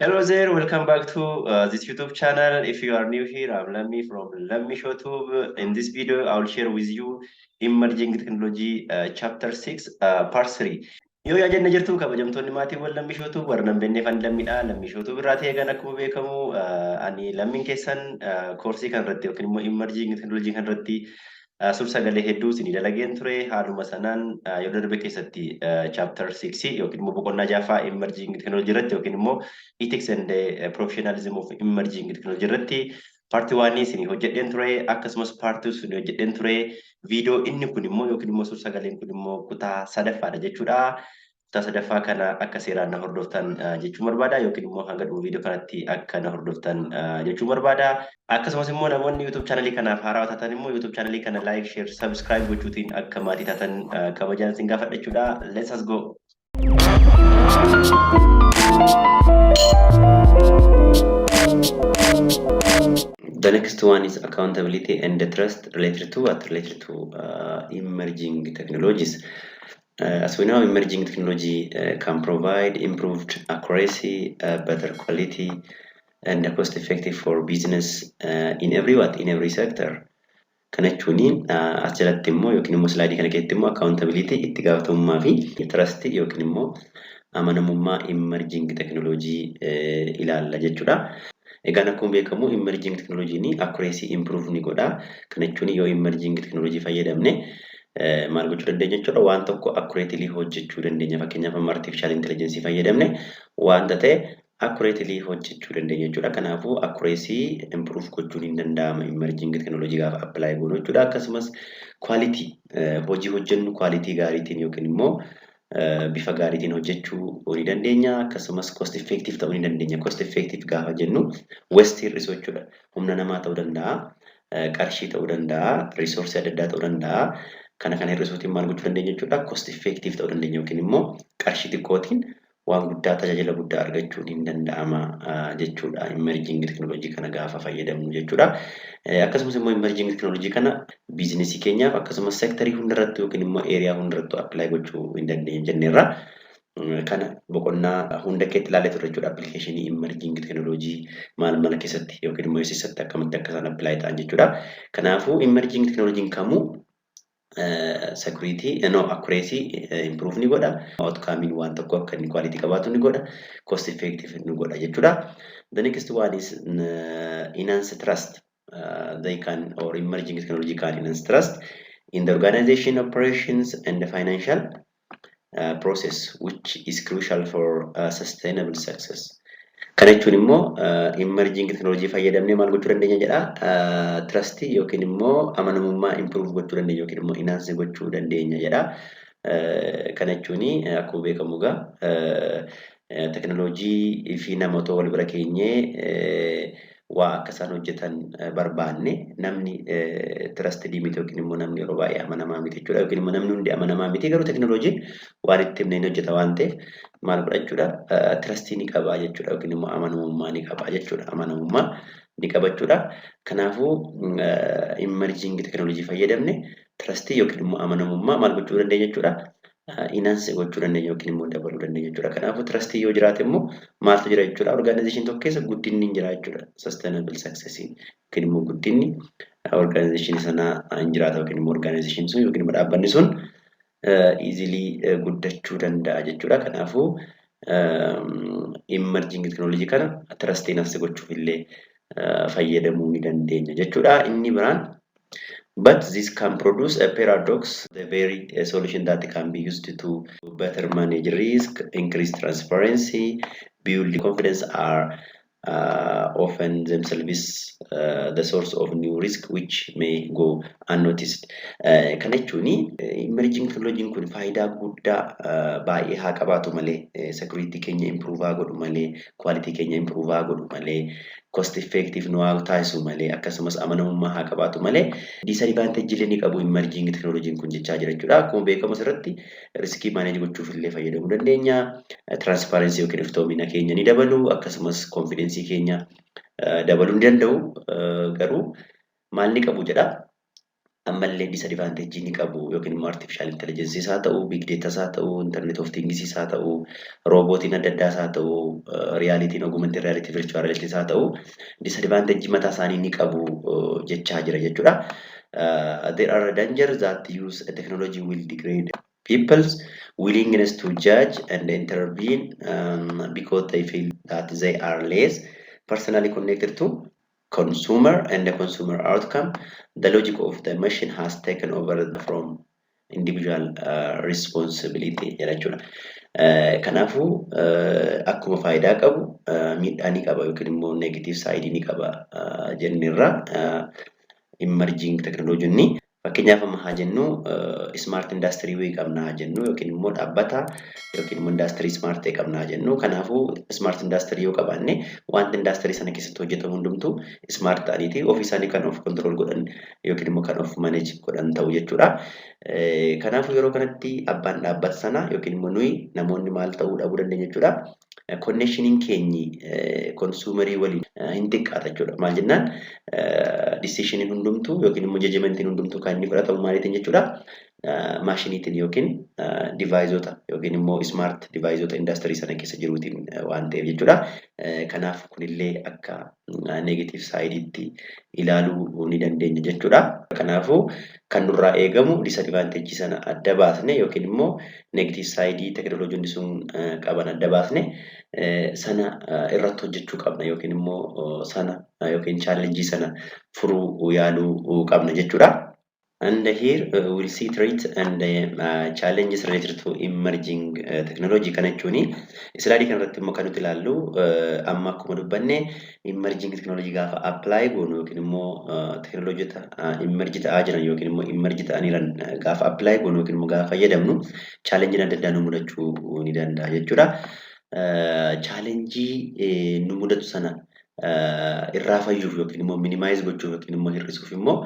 Hello there, welcome back to this YouTube channel. If you are new here, I'm Lammy from Lammy YouTube. In this video, I'll share with you Emerging Technology Chapter 6, Part 3. Yoo yaa jenna jirtu kabajamtoonni maatiiwwan lammishootuu warra nan beeknefan lammidha. Lammishootuu birraatee eegan akkuma beekamu ani lammiin keessan koorsii kan irratti yookiin immoo Emerging Technology kan irratti suur-sagalee hedduu isinii dalageen ture. Haaluma sanaan yoo darbe keessatti Chapter 6 yookiin immoo boqonnaa jaffaa Emerging Technology irratti yookiin immoo Ethics and Professionalism of Emerging Technology irratti paartii waanii isinii hojjedheen ture akkasumas paartii isinii hojjedheen ture viidiyoo inni kun immoo yookiin immoo suur-sagaleen kun immoo kutaa sadaffaadha jechuudha. Kutaa sadaffaa kana akka seeraan na hordoftan jechuun barbaada yookiin immoo hanga dhuma viidiyoo kanatti akka na hordoftan jechuun barbaada. Akkasumas immoo namoonni YouTube channelii kanaaf haarawaa taatan immoo YouTube channelii kana like, share, subscribe gochuutiin akka maatii taatan kabajaan isin gaafadha jechuudha. Let's us go. The next one is accountability and the trust related to what? Related to emerging technologies. As we know, emerging technology can provide improved accuracy, better quality, and cost effective for business in every sector. Kana jechuun as jalatti immoo yookiin immoo slaidii kana keessatti immoo accountability itti gaafatamummaa fi trust yookiin immoo amanamummaa emerging technology ilaalla jechuudha. Egaan akkuma beekamu emerging technology ni accuracy improve ni godha. Kana jechuun yoo emerging technology fayyadamne maal gochuu dandeenya jechuudha. Waan tokko accurately hojjechuu dandeenya. Fakkeenyaaf artificial intelligence fayyadamne wanta ta'e accurately hojjechuu dandeenya jechuudha. Kanaafuu accuracy improve gochuun hin danda'ama emerging technology gaafa apply goonu jechuudha. Akkasumas quality hojii hojjennu quality gaariitiin yookiin immoo bifa gaariitiin hojjechuu ni dandeenya. Akkasumas cost effective ta'uu ni dandeenya. Cost effective gaafa jennu waste hir'isuu jechuudha. Humna namaa ta'uu danda'a, qarshii ta'uu danda'a, resource adda addaa ta'uu danda'a. Kana hir'isuutiin maal gochuu dandeenya jechuudha. Cost effective ta'uu dandeenya yookiin immoo qarshii xiqqootiin waan guddaa tajaajila guddaa argachuun hin danda'ama jechuudha. Emerging technology kana gaafa fayyadamnu jechuudha. Akkasumas immoo emerging technology kana biizinesii keenyaaf akkasumas sektarii hundarratti yookiin immoo eeriyaa hundarratti apply gochuu hin dandeenya jenneerra. Kana boqonnaa hunda keessatti ilaalee ture jechuudha. Applicationii emerging technology maal keessatti yookiin immoo eessatti akkamitti akka isaan apply ta'an jechuudha. Kanaafuu emerging technology kamuu security accuracy improve ni godha, outcome waan tokko akka inni quality qabaatu ni godha, cost effective ni godha jechuudha. The next one is enhance trust. They can or emerging technology can enhance trust in the organization operations and the financial process, which is crucial for sustainable success. Kana jechuun immoo emerging technology fayyadamnee maal gochuu dandeenya jedha. Trust yookiin immoo amanamummaa improve gochuu dandeenya yookiin immoo enhance gochuu dandeenya jedha. Kana jechuun akkuma beekamu teknooloojii fi namoota wal bira keenyee waa akka isaan hojjetan barbaanne namni trusted miti yookiin immoo namni yeroo baay'ee amanamaa miti jechuudha. Yookiin immoo namni hundi amanamaa miti, garuu teknooloojiin waan itti himneen hojjeta waan ta'eef maal godha jechuudha. Trustii ni qaba jechuudha yookiin immoo amanamummaa ni qaba jechuudha. Amanamummaa ni qaba jechuudha. Kanaafuu emerging technology fayyadamne trustii yookiin immoo amanamummaa maal gochuu dandeenya jechuudha. Enhance gochuu dandeenya yookiin immoo dabaluu dandeenya jechuudha. Kanaafuu trustii yoo jiraate immoo maaltu jira jechuudha. Organization tokko keessa guddinni hin jira jechuudha. Sustainable success yookiin immoo guddinni organization sanaa hin jiraata yookiin immoo organization sun yookiin immoo dhaabbanni sun easily guddachuu danda'a jechuudha. Kanaafuu emerging technology kana trustii enhance gochuuf illee fayyadamuu ni dandeenya jechuudha. Inni biraan but this can produce a paradox. The very solution that can be used to better manage risk, increase transparency, build confidence are often themselves the source of new risk which may go unnoticed. Kana jechuun emerging technology kun faayidaa guddaa baay'ee haa qabaatu malee security keenya improve haa godhu malee quality keenya improve haa godhu malee cost effective nu haa taasisu malee akkasumas amanamummaa haa qabaatu malee disadvantage illee ni qabu emerging technology kun jechaa jira jechuudha. Akkuma beekamu irratti riskii manage gochuuf illee fayyadamuu dandeenya. Transparency yookiin iftoomina keenya ni dabalu, akkasumas confidence keenya dabaluu ni danda'u. Garuu maal ni qabu jedha. ammallee disadvantage ni qabu yookiin immoo artificial intelligence isaa ta'u, big data isaa ta'u, internet of things isaa ta'u, roobootiin adda addaa isaa ta'u, realitiin augmented reality, virtual reality isaa ta'u, disadvantage mataa isaanii ni qabu jechaa jira jechuudha. There are dangers that use technology will degrade people's willingness to judge and intervene because they feel that they are less personally connected to consumer and the consumer outcome. The logic of the machine has taken over from individual responsibility jechuudha. Kanaafuu akkuma faayidaa qabu miidhaa ni qaba yookiin immoo negative side ni qaba jennirra emerging technology ni fakkeenyaaf amma haa jennu smart industry way qabna haa jennu yookiin immoo dhaabbata yookiin immoo industry smart ta'e qabna haa jennu. Kanaafuu smart industry yoo qabaanne wanti industry sana keessatti hojjetamu hundumtuu smart ta'aniiti ofii isaanii kan of control godhan yookiin immoo kan of manage godhan ta'u jechuudha. Kanaafuu yeroo kanatti abbaan dhaabbata sana yookiin immoo nuyi namoonni maal ta'uu dhabuu dandeenya jechuudha. Connectioning keenyi consumerii waliin hin xiqqaata jechuudha. Maal jennaan decisionin hundumtuu yookiin immoo judgmentiin hundumtuu kan inni fudhatamu maaliitiin jechuudha. Maashiniitiin yookiin deviceota yookiin immoo smart deviceota industry sana keessa jiruutiin waan ta'eef jechuudha. Kanaaf kunillee akka negative side'itti ilaaluu ni dandeenya jechuudha. Kanaafuu kan nurraa eegamu disadvantage sana adda baasne yookiin immoo negative side teknooloojiin sun qaban adda baasne sana irratti hojjechuu qabna yookiin immoo sana yookiin challenge sana furuu yaaluu qabna jechuudha. And here we'll see threats and challenges related to emerging technology kana jechuuni. Slide kanarratti immoo kan nuti ilaallu amma akkuma dubbanne emerging technology gaafa apply goonu yookiin immoo teknooloojiita emerge ta'aa jiran yookiin immoo emerge ta'aniiran gaafa apply goonu yookiin immoo gaafa fayyadamnu challenge adda addaa nu mudachuu ni danda'a jechuudha. Challenge nu mudatu sana irraa fayyuuf yookiin immoo minimize gochuuf yookiin immoo hir'isuuf immoo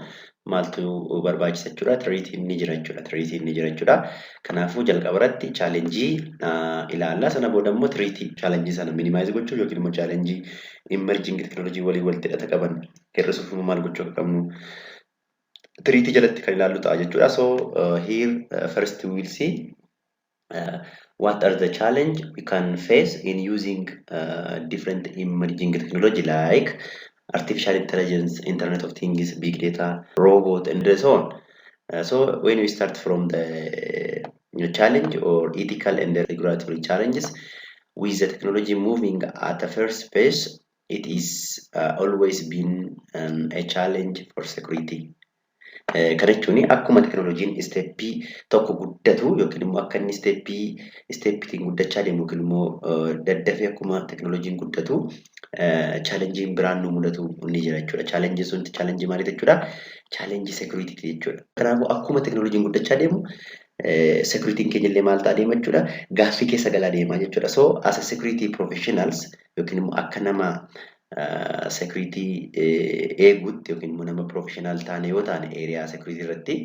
maaltu barbaachisa jechuudha. Treatiin ni jira jechuudha. Kanaafuu jalqaba irratti challenge ilaalla sana booda immoo treatii challenge sana minimize gochuuf yookiin immoo challenge emerging technology waliin walitti hidhata qaban hir'isuuf immoo maal gochuu akka qabnu treatii jalatti kan ilaallu ta'a jechuudha. So here first we will see what are the challenge we can face in using different emerging technology like artificial intelligence, internet of things, big data, robot, and so on. So when we start from the challenge or ethical and regulatory challenges with the technology moving at the first pace, it is always been a challenge for security. Kana jechuun akkuma teknooloojiin isteeppii tokko guddatu yookiin immoo akka inni isteeppiitiin guddachaa deemu yookiin immoo daddafee akkuma teknooloojiin guddatu chaalenjiin biraan nu mudatu ni jira jechuudha. Chaalenjiin sun chaalenjii maaliiti jechuudha? Chaalenjii security jechuudha. Kanaafuu akkuma teknooloojiin guddachaa deemu security'n keenya illee maal ta'a deema jechuudha? Gaaffii keessa galaa deema jechuudha. So as a security professionals yookiin immoo akka nama security eeguutti yookiin immoo nama professional taane yoo taane area security irratti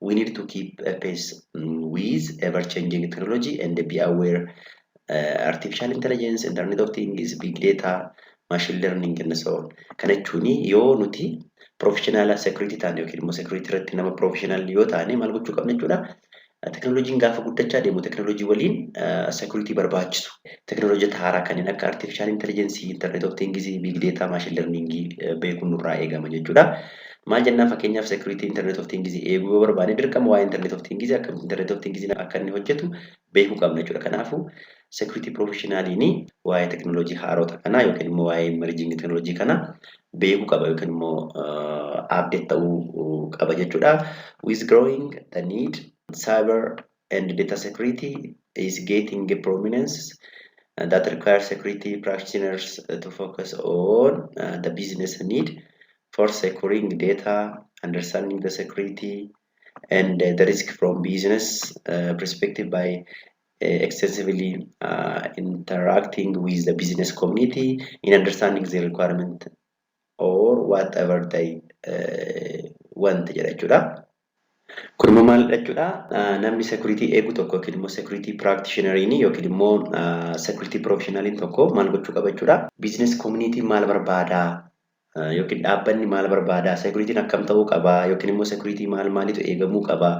we need to keep a pace with ever changing technology and be aware artificial intelligence, internet of things, big data, machine learning and so on. Kana jechuun yoo nuti professional security taane yookiin immoo security irratti nama professional yoo taane maal gochuu qabna jechuudha? Teknooloojiin gaafa guddachaa deemu teknooloojii waliin security barbaachisu. Teknooloojiita haaraa kanneen akka artificial intelligence, internet of things, big data, machine learning beekuun nurraa eegama jechuudha. Maal jennaan fakkeenyaaf security internet of things eeguu yoo barbaanne dirqama waa'ee internet of things akka internet of things akka inni hojjetu beekuu qabna jechuudha. Kanaafuu security professionaliin waa'ee teknooloojii haarota kanaa yookiin immoo waa'ee emerging technology kana beekuu qaba yookiin immoo update ta'uu qaba jechuudha. With growing the need cyber and data security is getting a prominence that requires security practitioners to focus on the business need for securing data, understanding the security and the risk from business perspective by extensively interacting with the business community in understanding the requirement or whatever they want jechuudha. Kun immoo maal jechuudha? Namni security eegu tokko yookiin immoo security practitioneriin yookiin immoo security professionaliin tokko maal gochuu qaba jechuudha? Business community maal barbaada? yookiin dhaabbanni maal barbaada, security'n akkam ta'uu qaba, yookiin immoo security maalitu eegamuu qaba,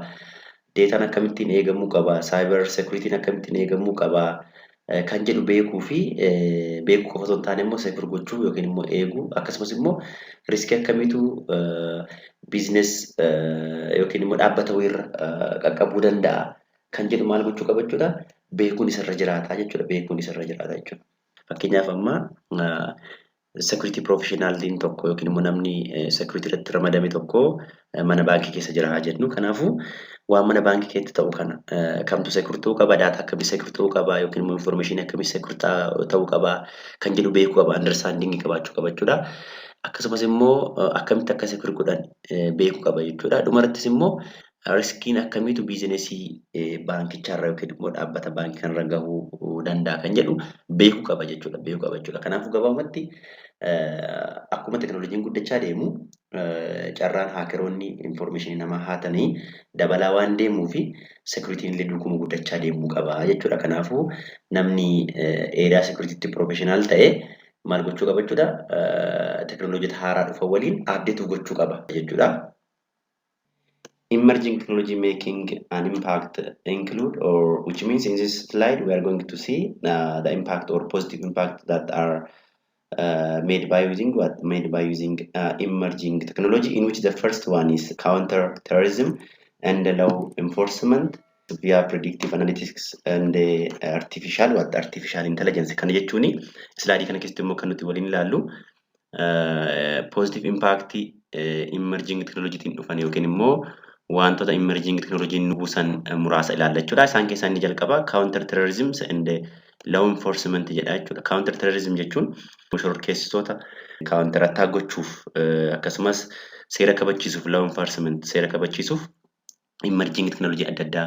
deetaan akkamittiin eegamuu qaba, cyber security'n akkamittiin eegamuu qaba kan jedhu beekuu fi beekuu qofa osoo hin taane immoo secure gochuu yookiin immoo eeguu akkasumas immoo riskii akkamiitu business yookiin immoo dhaabbata wayirra qaqqabuu danda'a kan jedhu maal gochuu qaba jechuudha. Beekuun isarra jiraata jechuudha. Beekuun isarra jiraata jechuudha. Fakkeenyaaf amma security professionaliin tokko yookiin immoo namni security irratti ramadame tokko mana baankii keessa jira haa jennu. Kanaafuu waan mana baankii keessatti ta'u kana kamtu secure ta'uu qaba, data akkamii secure ta'uu qaba yookiin immoo information akkamii secure ta'uu qaba kan jedhu beekuu qaba, understanding qabaachuu qaba jechuudha. Akkasumas immoo akkamitti akka secure godhan beekuu qaba jechuudha. Dhumarrattis immoo riskiin akkamiitu biizinesii baankicharra yookiin immoo dhaabbata baankii kanarra gahuu danda'a kan jedhu beekuu qaba jechuudha. Beekuu qaba jechuudha. Kanaafuu gabaabumatti akkuma teknooloojiin guddachaa deemu carraan haakeroonni information namaa haatanii dabalaa waan deemuu fi security'n illee duukuma guddachaa deemuu qaba jechuudha. Kanaafuu namni eeriyaa securitytti professional ta'e maal gochuu qaba jechuudha. Teknooloojiita haaraa dhufan waliin update gochuu qaba jechuudha. Emerging technology making an impact include, or which means in this slide we are going to see the impact or positive impact that are made by using emerging technology, in which the first one is counter terrorism and law enforcement via predictive analytics and artificial intelligence. Kana jechuuni slide kana keessatti immoo kan nuti waliin ilaallu positive impact emerging technology tiin dhufan yookiin immoo wantoota emerging technology nu buusan muraasa ilaallachuudha. Isaan keessaa inni jalqaba counter terrorism and law enforcement jedha jechuudha. Counter terrorism jechuun shororkeessitoota counter attack gochuuf akkasumas seera kabachiisuuf law enforcement seera kabachiisuuf emerging technology adda addaa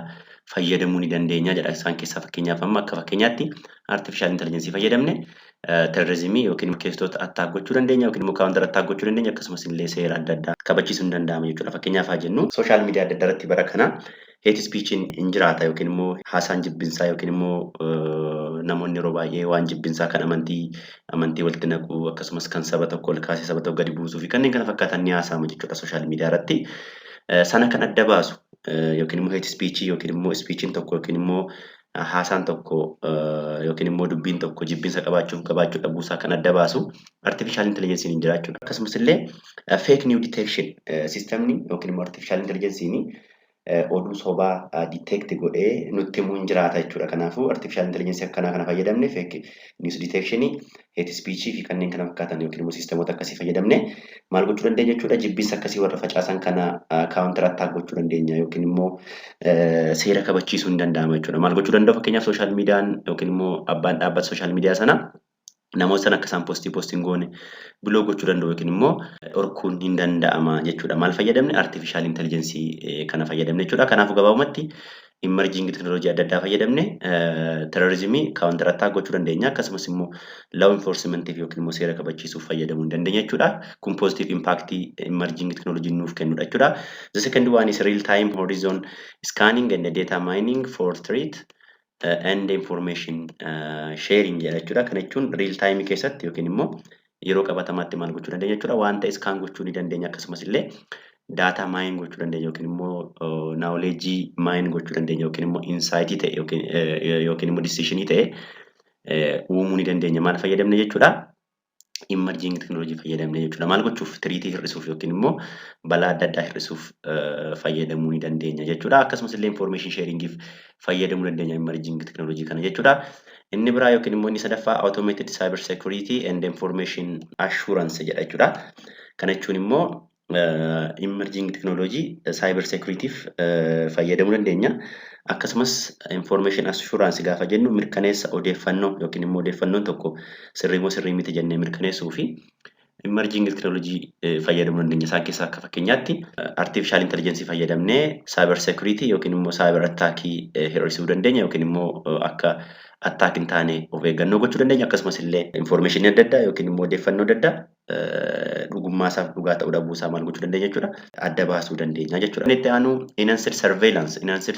fayyadamuu ni dandeenya jedha. Isaan keessaa fakkeenyaaf amma akka fakkeenyaatti artificial intelligence fayyadamne terrorismii yookiin shororkeessitoota attack gochuu dandeenya yookiin immoo counter attack gochuu dandeenya akkasumas illee seera adda addaa kabachiisuu ni danda'ama jechuudha. Fakkeenyaaf haa jennu social media adda addaa irratti bara kana hate speech'n hin jiraata yookiin immoo haasaan jibbinsaa yookiin immoo namoonni yeroo baay'ee waan jibbinsaa kan amantii walitti naquu akkasumas kan saba tokko ol kaasee saba tokko gadi buusuu fi kanneen kana fakkaatan ni haasamu jechuudha social media irratti. Sana kan adda baasu yookiin immoo hate speech yookiin immoo speech'n tokko yookiin immoo haasaan tokko yookiin immoo dubbiin tokko jibbinsa qabaachuu dhabuusaa kan adda baasu artificial intelligence hin jiraachuudha. Akkasumas illee fake news detection systemni yookiin immoo artificial intelligence oduu sobaa detect godhee nutti himuu hin jiraata jechuudha. Kanaafuu artificial intelligence akkanaa kana fayyadamne fake news detection, hate speech fi kanneen kana fakkaatan yookiin immoo sisteemota akkasii fayyadamne maal gochuu dandeenya jechuudha. Jibbinsa akkasii warra facaasan kana counter attack gochuu dandeenya yookiin immoo seera kabachiisuu hin danda'ama jechuudha. Maal gochuu danda'u fakkeenyaaf social meediaan yookiin immoo abbaan dhaabbata social media sana namoota sana akka isaan postiin goone biloo gochuu danda'u yookiin immoo dhorkuun hin danda'ama jechuudha. Maal fayyadamne artificial intelligence kana fayyadamne jechuudha. Kanaafuu gabaabumatti emerging technology adda addaa fayyadamne terrorismii counter attack gochuu dandeenya akkasumas immoo law enforcement yookiin immoo seera kabachiisuuf fayyadamuu hin dandeenya jechuudha. Kun positive impact emerging technology nuuf kennudha jechuudha. The second one is real time horizon scanning and data mining for threat and information sharing jedha jechuudha. Kana jechuun real time keessatti yookiin immoo yeroo qabatamaatti maal gochuu dandeenya jechuudha. Wanta scan gochuu ni dandeenya akkasumas illee data mine gochuu dandeenya yookiin immoo knowledge mine gochuu dandeenya yookiin immoo insight ta'e yookiin immoo decision ta'e uumuu ni dandeenya. Maal fayyadamne jechuudha? Emerging technology fayyadamne jechuudha. Maal gochuuf tiriitii hir'isuuf yookiin immoo balaa adda addaa hir'isuuf fayyadamuu ni dandeenya jechuudha. Akkasumas illee information sharingiif fayyadamuu dandeenya emerging technology kana jechuudha. Inni biraa yookiin immoo inni sadaffaa automated cyber security and information assurance jedha jechuudha. Kana jechuun immoo emerging technology cyber securityf fayyadamuu dandeenya. Akkasumas information assurance gaafa jennu mirkaneessa odeeffannoo yookiin immoo odeeffannoon tokko sirrii moo sirrii miti jennee mirkaneessuu fi emerging technology fayyadamuu dandeenya. Isaan keessaa akka fakkeenyaatti artificial intelligence fayyadamnee cyber security yookiin immoo cyber attack hir'isuu dandeenya yookiin immoo akka attack hin taane of eeggannoo gochuu dandeenya. Akkasumas illee information adda addaa yookiin immoo odeeffannoo adda addaa dhugummaa isaaf dhugaa ta'uu dhabuusaa maal gochuu dandeenya jechuudha. Adda baasuu dandeenya jechuudha. Inni itti aanu enhanced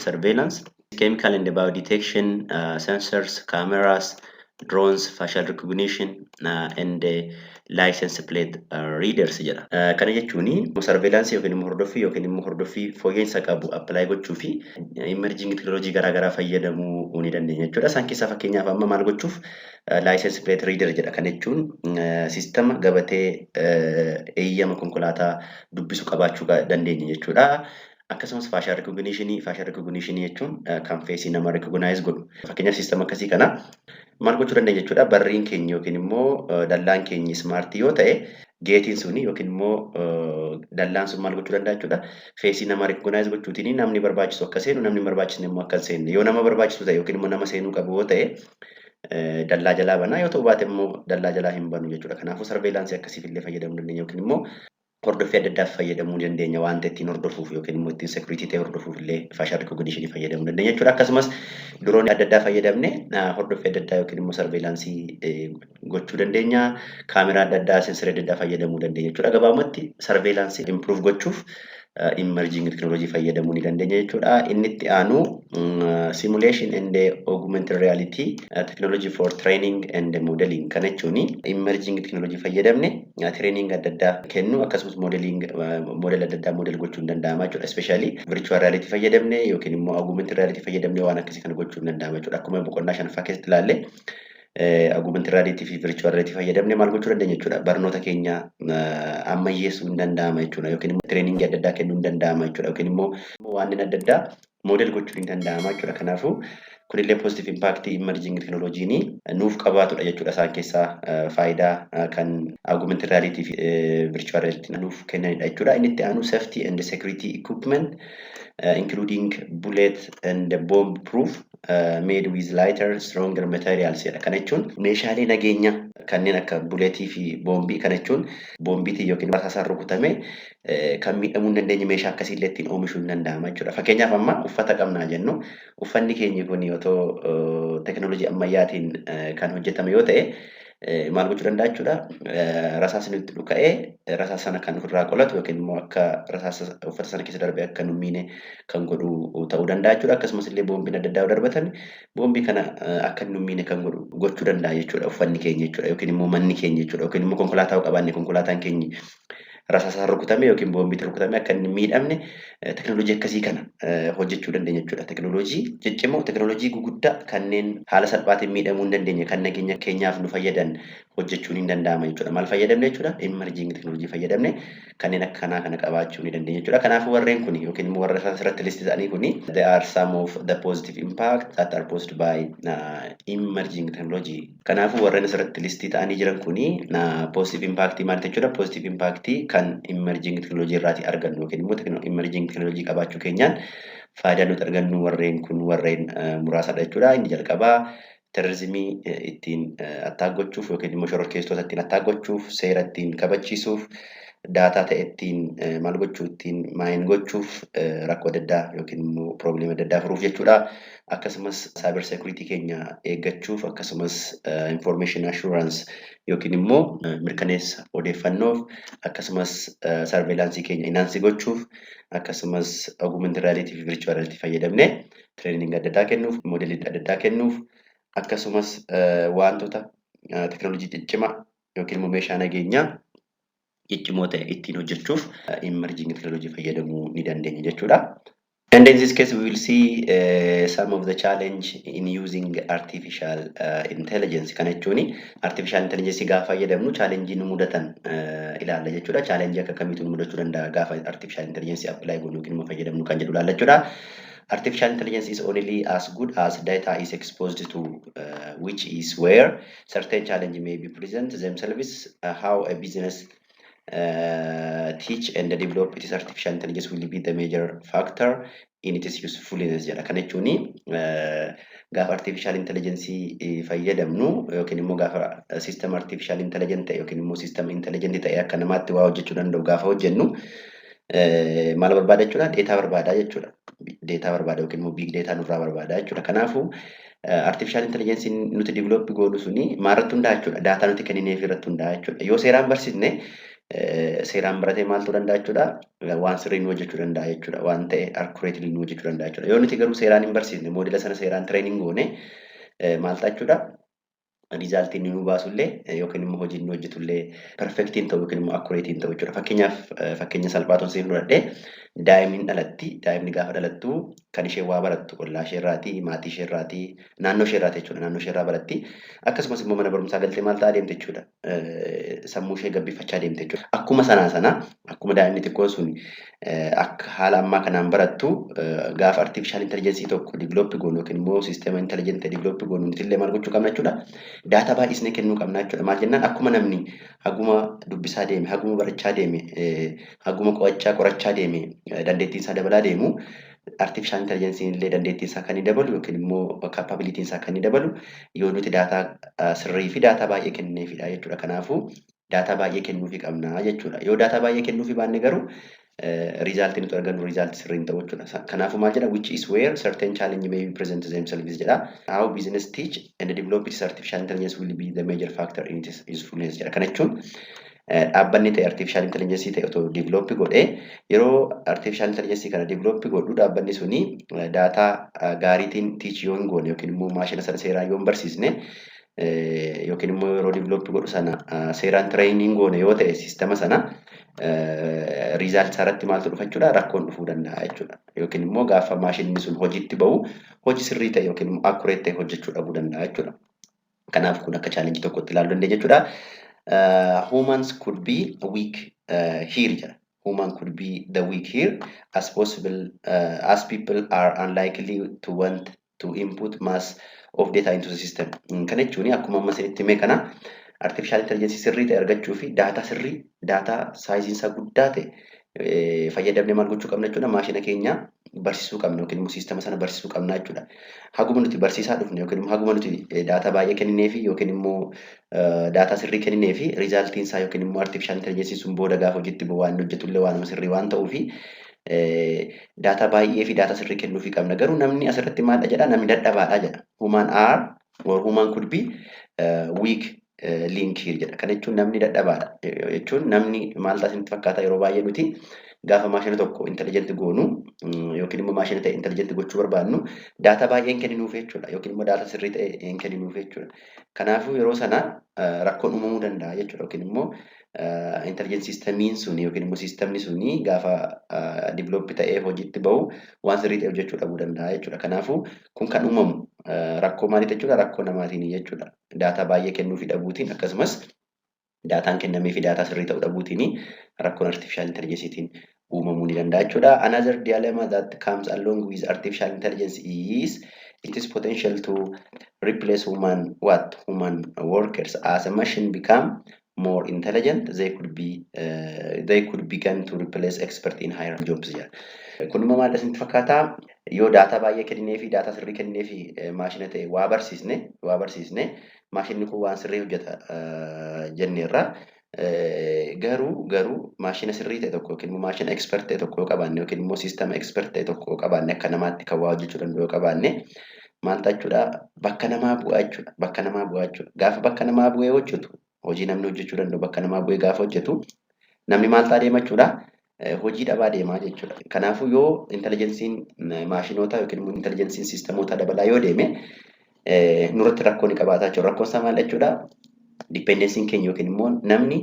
surveillance chemical and biodetection sensors, cameras drones, facial recognition, and license plate readers jedha. Kana jechuun surveillance yookiin immoo hordoffii fooyya'insa qabu apply gochuu fi emerging technology garaagaraa fayyadamuu ni dandeenya jechuudha. Isaan keessaa fakkeenyaaf amma maal gochuuf license plate reader jedha. Kana jechuun sistema gabatee eeyyama konkolaataa dubbisu qabaachuu dandeenya jechuudha. Akkasumas facial recognition jechuun kan feesii nama recognize godhu. Fakkeenyaaf sistema akkasii kana maal gochuu dandeenya jechuudha. Barriin keenya yookiin immoo dallaan keenya smartii yoo ta'e geetiin suni yookiin immoo dallaan sun maal gochuu danda'a jechuudha. Feesii nama recognize gochuutiin namni barbaachisu akka seenu namni barbaachisne immoo akka hin seenne yoo nama barbaachisu ta'e yookiin immoo nama seenuu qabu yoo ta'e dallaa jalaa banaa yoo ta'u baate immoo dallaa jalaa hin banu jechuudha. Kanaafuu surveillance akkasiif illee fayyadamuu dandeenya yookiin immoo hordoffii adda addaaf fayyadamuu dandeenya waan ta'e ittiin hordofuuf yookiin immoo ittiin security ta'e hordofuuf illee facial recognition fayyadamuu dandeenya jechuudha. Akkasumas droonii adda addaa fayyadamne hordoffii adda addaa yookiin immoo surveillance gochuu dandeenya. Kaameraa adda addaa sensorii adda addaa fayyadamuu dandeenya jechuudha. Gabaabumatti surveillance improve gochuuf emerging technology fayyadamuu ni dandeenya jechuudha. Inni itti aanu simulation and augmented reality technology for training and modeling. Kana jechuun emerging technology fayyadamne training adda addaa kennu akkasumas modeling model adda addaa model gochuun danda'ama jechuudha. Especially virtual reality fayyadamne yookiin immoo augmented reality fayyadamne waan akkasii kana gochuun danda'ama jechuudha. Akkuma boqonnaa shanaffaa keessatti ilaalle augmented reality fi virtual reality fayyadamne maal gochuu dandeenya jechuudha. Barnoota keenya ammayyeessuu hin danda'ama jechuudha. Yookiin immoo training adda addaa kennuu hin danda'ama jechuudha. Yookiin immoo waan adda addaa model gochuun hin danda'ama jechuudha. Kanaafuu kunillee positive impact emerging technology nuuf qabaatudha jechuudha. Isaan keessaa faayidaa kan augmented reality fi virtual reality nuuf kennanidha jechuudha. Inni itti aanu safety and security equipment including bullet and bomb proof made with lighter stronger materials jedha. Kana jechuun meeshaalee nageenya kanneen akka buleetii fi boombii kana jechuun boombiitiin yookiin rasaasaan rukutame kan miidhamuu hin dandeenye meeshaa akkasiillee ittiin oomishuu hin danda'ama jechuudha. Fakkeenyaaf amma uffata qabnaa jennu uffanni keenya kun yoo teknoolojii ammayyaatiin kan hojjetame yoo ta'e maal gochuu danda'a jechuudha. Rasaasni itti dhuka'ee rasaasa sana kan ofirraa qolatu yookiin immoo akka rasaasa uffata sana keessa darbee akka hin miine kan godhu ta'uu danda'a jechuudha. Akkasumas illee boombiin adda addaa darbatan boombii kana akka hin miine kan godhu gochuu danda'a jechuudha. Uffanni keenya jechuudha yookiin immoo manni keenya jechuudha yookiin immoo konkolaataa qabaanne konkolaataan keenya rasaasaan rukutame yookiin boombiitti rukutame akka hin miidhamne teknoolojii akkasii kana hojjechuu dandeenya jechuudha. Teknoolojii ciccimoo teknoolojii guguddaa kanneen haala salphaatiin miidhamuu hin dandeenye kan nageenya keenyaaf nu fayyadan hojjechuun hin danda'ama jechuudha. Maal fayyadamne jechuudha? Emerging teknoolojii fayyadamne kanneen akkanaa kana qabaachuu ni dandeenya jechuudha. Kanaafuu warreen kun yookiin immoo warra asirratti listi ta'anii kun there are some of the positive impact that are posed by emerging technology. Kanaafuu warreen asirratti listi ta'anii jiran kun positive impact maal jechuudha? Positive impact kan emerging technology irraati argannu yookiin immoo emerging technology qabaachuu keenyaan faayidaa nuti argannu warreen kun warreen muraasadha jechuudha. Inni jalqabaa terrorizimii ittiin attack gochuuf yookiin immoo shororkeessitoota ittiin attack gochuuf seera ittiin kabachiisuuf daataa ta'e ittiin maal gochuu ittiin maayin gochuuf rakkoo adda addaa yookiin immoo probleema adda addaa furuuf jechuudha. Akkasumas cyber security keenya eeggachuuf akkasumas information assurance yookiin immoo mirkaneessa odeeffannoof akkasumas surveillance keenya enhance gochuuf akkasumas augmented reality fi virtual reality fayyadamne training adda addaa kennuuf modelii adda addaa kennuuf akkasumas wantoota teknoolojii ciccimaa yookiin immoo meeshaa nageenyaa ciccimoo ta'e ittiin hojjechuuf emerging technology fayyadamuu ni dandeenya jechuudha. And in this case, we will see some of the challenge in using artificial intelligence. Kana jechuun artificial intelligence gaafa fayyadamnu challenge nu mudatan ilaalla jechuudha. Challenge akka kamiitu nu mudachuu danda'a gaafa artificial intelligence apply goonu yookiin immoo fayyadamnu kan jedhu ilaalla jechuudha. Artificial intelligence is only as good as data is exposed to, which is where certain challenge may be present themselves. How a business teach and develop its artificial intelligence will be the major factor in its usefulness jedha. Kana jechuun gaafa artificial intelligence fayyadamnu yookiin immoo gaafa system artificial intelligent ta'e yookiin immoo system intelligent ta'e akka namaatti waa hojjechuu danda'u gaafa hojjennu maal barbaada jechuudha? Data barbaada jechuudha. Data barbaada yookiin immoo big data nurraa barbaada jechuudha. Kanaafuu artificial intelligence nuti develop goonu suni maalirratti hundaa'a jechuudha? Data nuti kennineef irratti hundaa'a jechuudha. Yoo seeraan barsiisne seeraan baratee maaltu danda'a jechuudha? Waan sirrii nu hojjechuu danda'a jechuudha. Waan ta'e accurately nu hojjechuu danda'a jechuudha. Yoo nuti garuu seeraan hin barsiisne moodela sana seeraan training goone maal ta'a jechuudha? riizaaltii inni nu baasullee yookiin immoo hojii inni hojjetullee perfektiin ta'u yookiin immoo akkureetiin ta'u jechuudha. Fakkeenyaaf fakkeenya salphaatuun siin fudhadhee daa'imni dhalatti daa'imni gaafa dhalattu kan ishee waa barattu ollaa isheerraatii maatii isheerraatii naannoo isheerraati jechuudha. Naannoo isheerraa baratti akkasumas immoo mana barumsaa galtee maal ta'aa deemte jechuudha. Sammuu ishee gabbifachaa deemte jechuudha. Akkuma akkuma daa'imni xiqqoon sun akka haala ammaa kanaan barattu gaafa artificial intelligence tokko develop goonu yookiin immoo sisteema intelligent develop goonu nuti illee maal gochuu qabna jechuudha. Daataa baay'isnee kennuu qabna jechuudha. Maal jennaan akkuma namni haguma dubbisaa deeme, haguma barachaa deeme, haguma qorachaa deeme dandeettiin isaa dabalaa deemu artificial intelligence illee dandeettiin isaa kan inni dabalu yookiin immoo capability isaa kan inni dabalu yoo nuti daataa sirrii fi daataa baay'ee kenneefidha jechuudha. Kanaafuu daataa baay'ee kennuufii qabna jechuudha. Yoo daataa baay'ee kennuufii baanne garuu result nuti argannu result sirriin ta'u jechuudha. Kanaafuu maal jedha which is where certain challenge may present themselves jedha. How business teach and develop its artificial intelligence will be the major factor in its usefulness jedha. Kana jechuun dhaabbanni ta'e artificial intelligence ta'e otoo develop godhee yeroo artificial intelligence kana develop godhu dhaabbanni suni daataa gaariitiin teach yoo hin goone yookiin immoo maashina sana seeraan yoo hin barsiisne yookiin immoo yeroo develop godhu sana seeraan training goone yoo ta'e sistema sana result isaarratti maaltu dhufa jechuudha rakkoon dhufuu danda'a jechuudha. Yookiin immoo gaafa maashinni sun hojiitti ba'u hojii sirrii ta'e yookiin immoo accurate ta'e hojjechuu dhabuu danda'a jechuudha. Kanaaf kun akka challenge tokkotti ilaaluu dandeenya jechuudha. Humans could be weak here jedha. Human could be the weak here as possible as people are unlikely to want to input mass of data into the system. Kana jechuun akkuma amma isinitti hime kana artificial intelligence sirrii ta'e argachuu fi daataa sirrii daataa saayiziin isaa guddaa ta'e fayyadamnee maal gochuu qabna jechuudha. Maashina keenya barsiisuu qabna yookiin immoo siistama sana barsiisuu qabna jechuudha. Haguma nuti barsiisaa dhufne yookiin immoo haguma nuti daataa baay'ee kenninee fi yookiin immoo daataa sirrii kenninee fi riizaaltiin isaa yookiin immoo artificial intelligence sun booda gaafa hojiitti bu'u waan hojjetullee waan sirrii waan ta'uufi daataa baay'ee fi daataa sirrii kennuufii qabna. Garuu namni asirratti maal jedha namni dadhabaadha jedha. Human are or human could be weak link here jedha. Kana jechuun namni dadhabaadha jechuun namni maal ta'a isinitti fakkaata yeroo baay'ee nuti gaafa maashina tokko intelligent goonu yookiin immoo maashina ta'e intelligent gochuu barbaadnu daataa baay'een kenninuuf jechuudha yookiin immoo daataa sirrii ta'e kenninuuf jechuudha. Kanaafuu yeroo sana rakkoon uumamuu danda'a jechuudha yookiin immoo intelligent systemiin suni yookiin immoo sistemni suni gaafa develop ta'ee hojiitti ba'u waan sirrii ta'e hojjechuu dhabuu danda'a jechuudha. Kanaafuu kun kan uumamu rakkoo maaliiti jechuudha rakkoo namaatiin jechuudha. Daataa baay'ee kennuufii dhabuutiin akkasumas daataan kennamee fi daataa sirrii ta'uu dhabuutiin rakkoon artificial intelligenceetiin uumamuu ni danda'a jechuudha. Another dilemma that comes along with artificial intelligence is its potential to replace human workers as a machine become more intelligent. They could begin to replace expert in higher jobs. Kun immoo maal isinitti fakkaata yoo daataa baay'ee kenninee fi daataa sirrii kenninee fi maashina ta'e waa barsiisne maashinni kun waan sirrii hojjeta jenneerra. Garuu maashina sirrii ta'e tokko yookiin immoo maashina expert ta'e tokko yoo qabaanne yookiin immoo siistama expert ta'e tokko yoo qabaanne akka namaatti kan waa hojjechuu danda'u yoo qabaanne maal ta'a jechuudha bakka namaa bu'aa jechuudha. Gaafa bakka namaa bu'ee hojjetu hojii namni hojjechuu danda'u bakka namaa bu'ee gaafa hojjetu namni maal ta'a deema jechuudha hojii dhabaa deemaa jechuudha. Kanaafuu yoo intelligensiin maashinoota yookiin immoo intelligensiin siistamoota dabalaa yoo deeme nurratti rakkoo ni qabaataa jechuudha. Rakkoon isaa maal jechuudha? Dipendensiin keenya yookiin immoo namni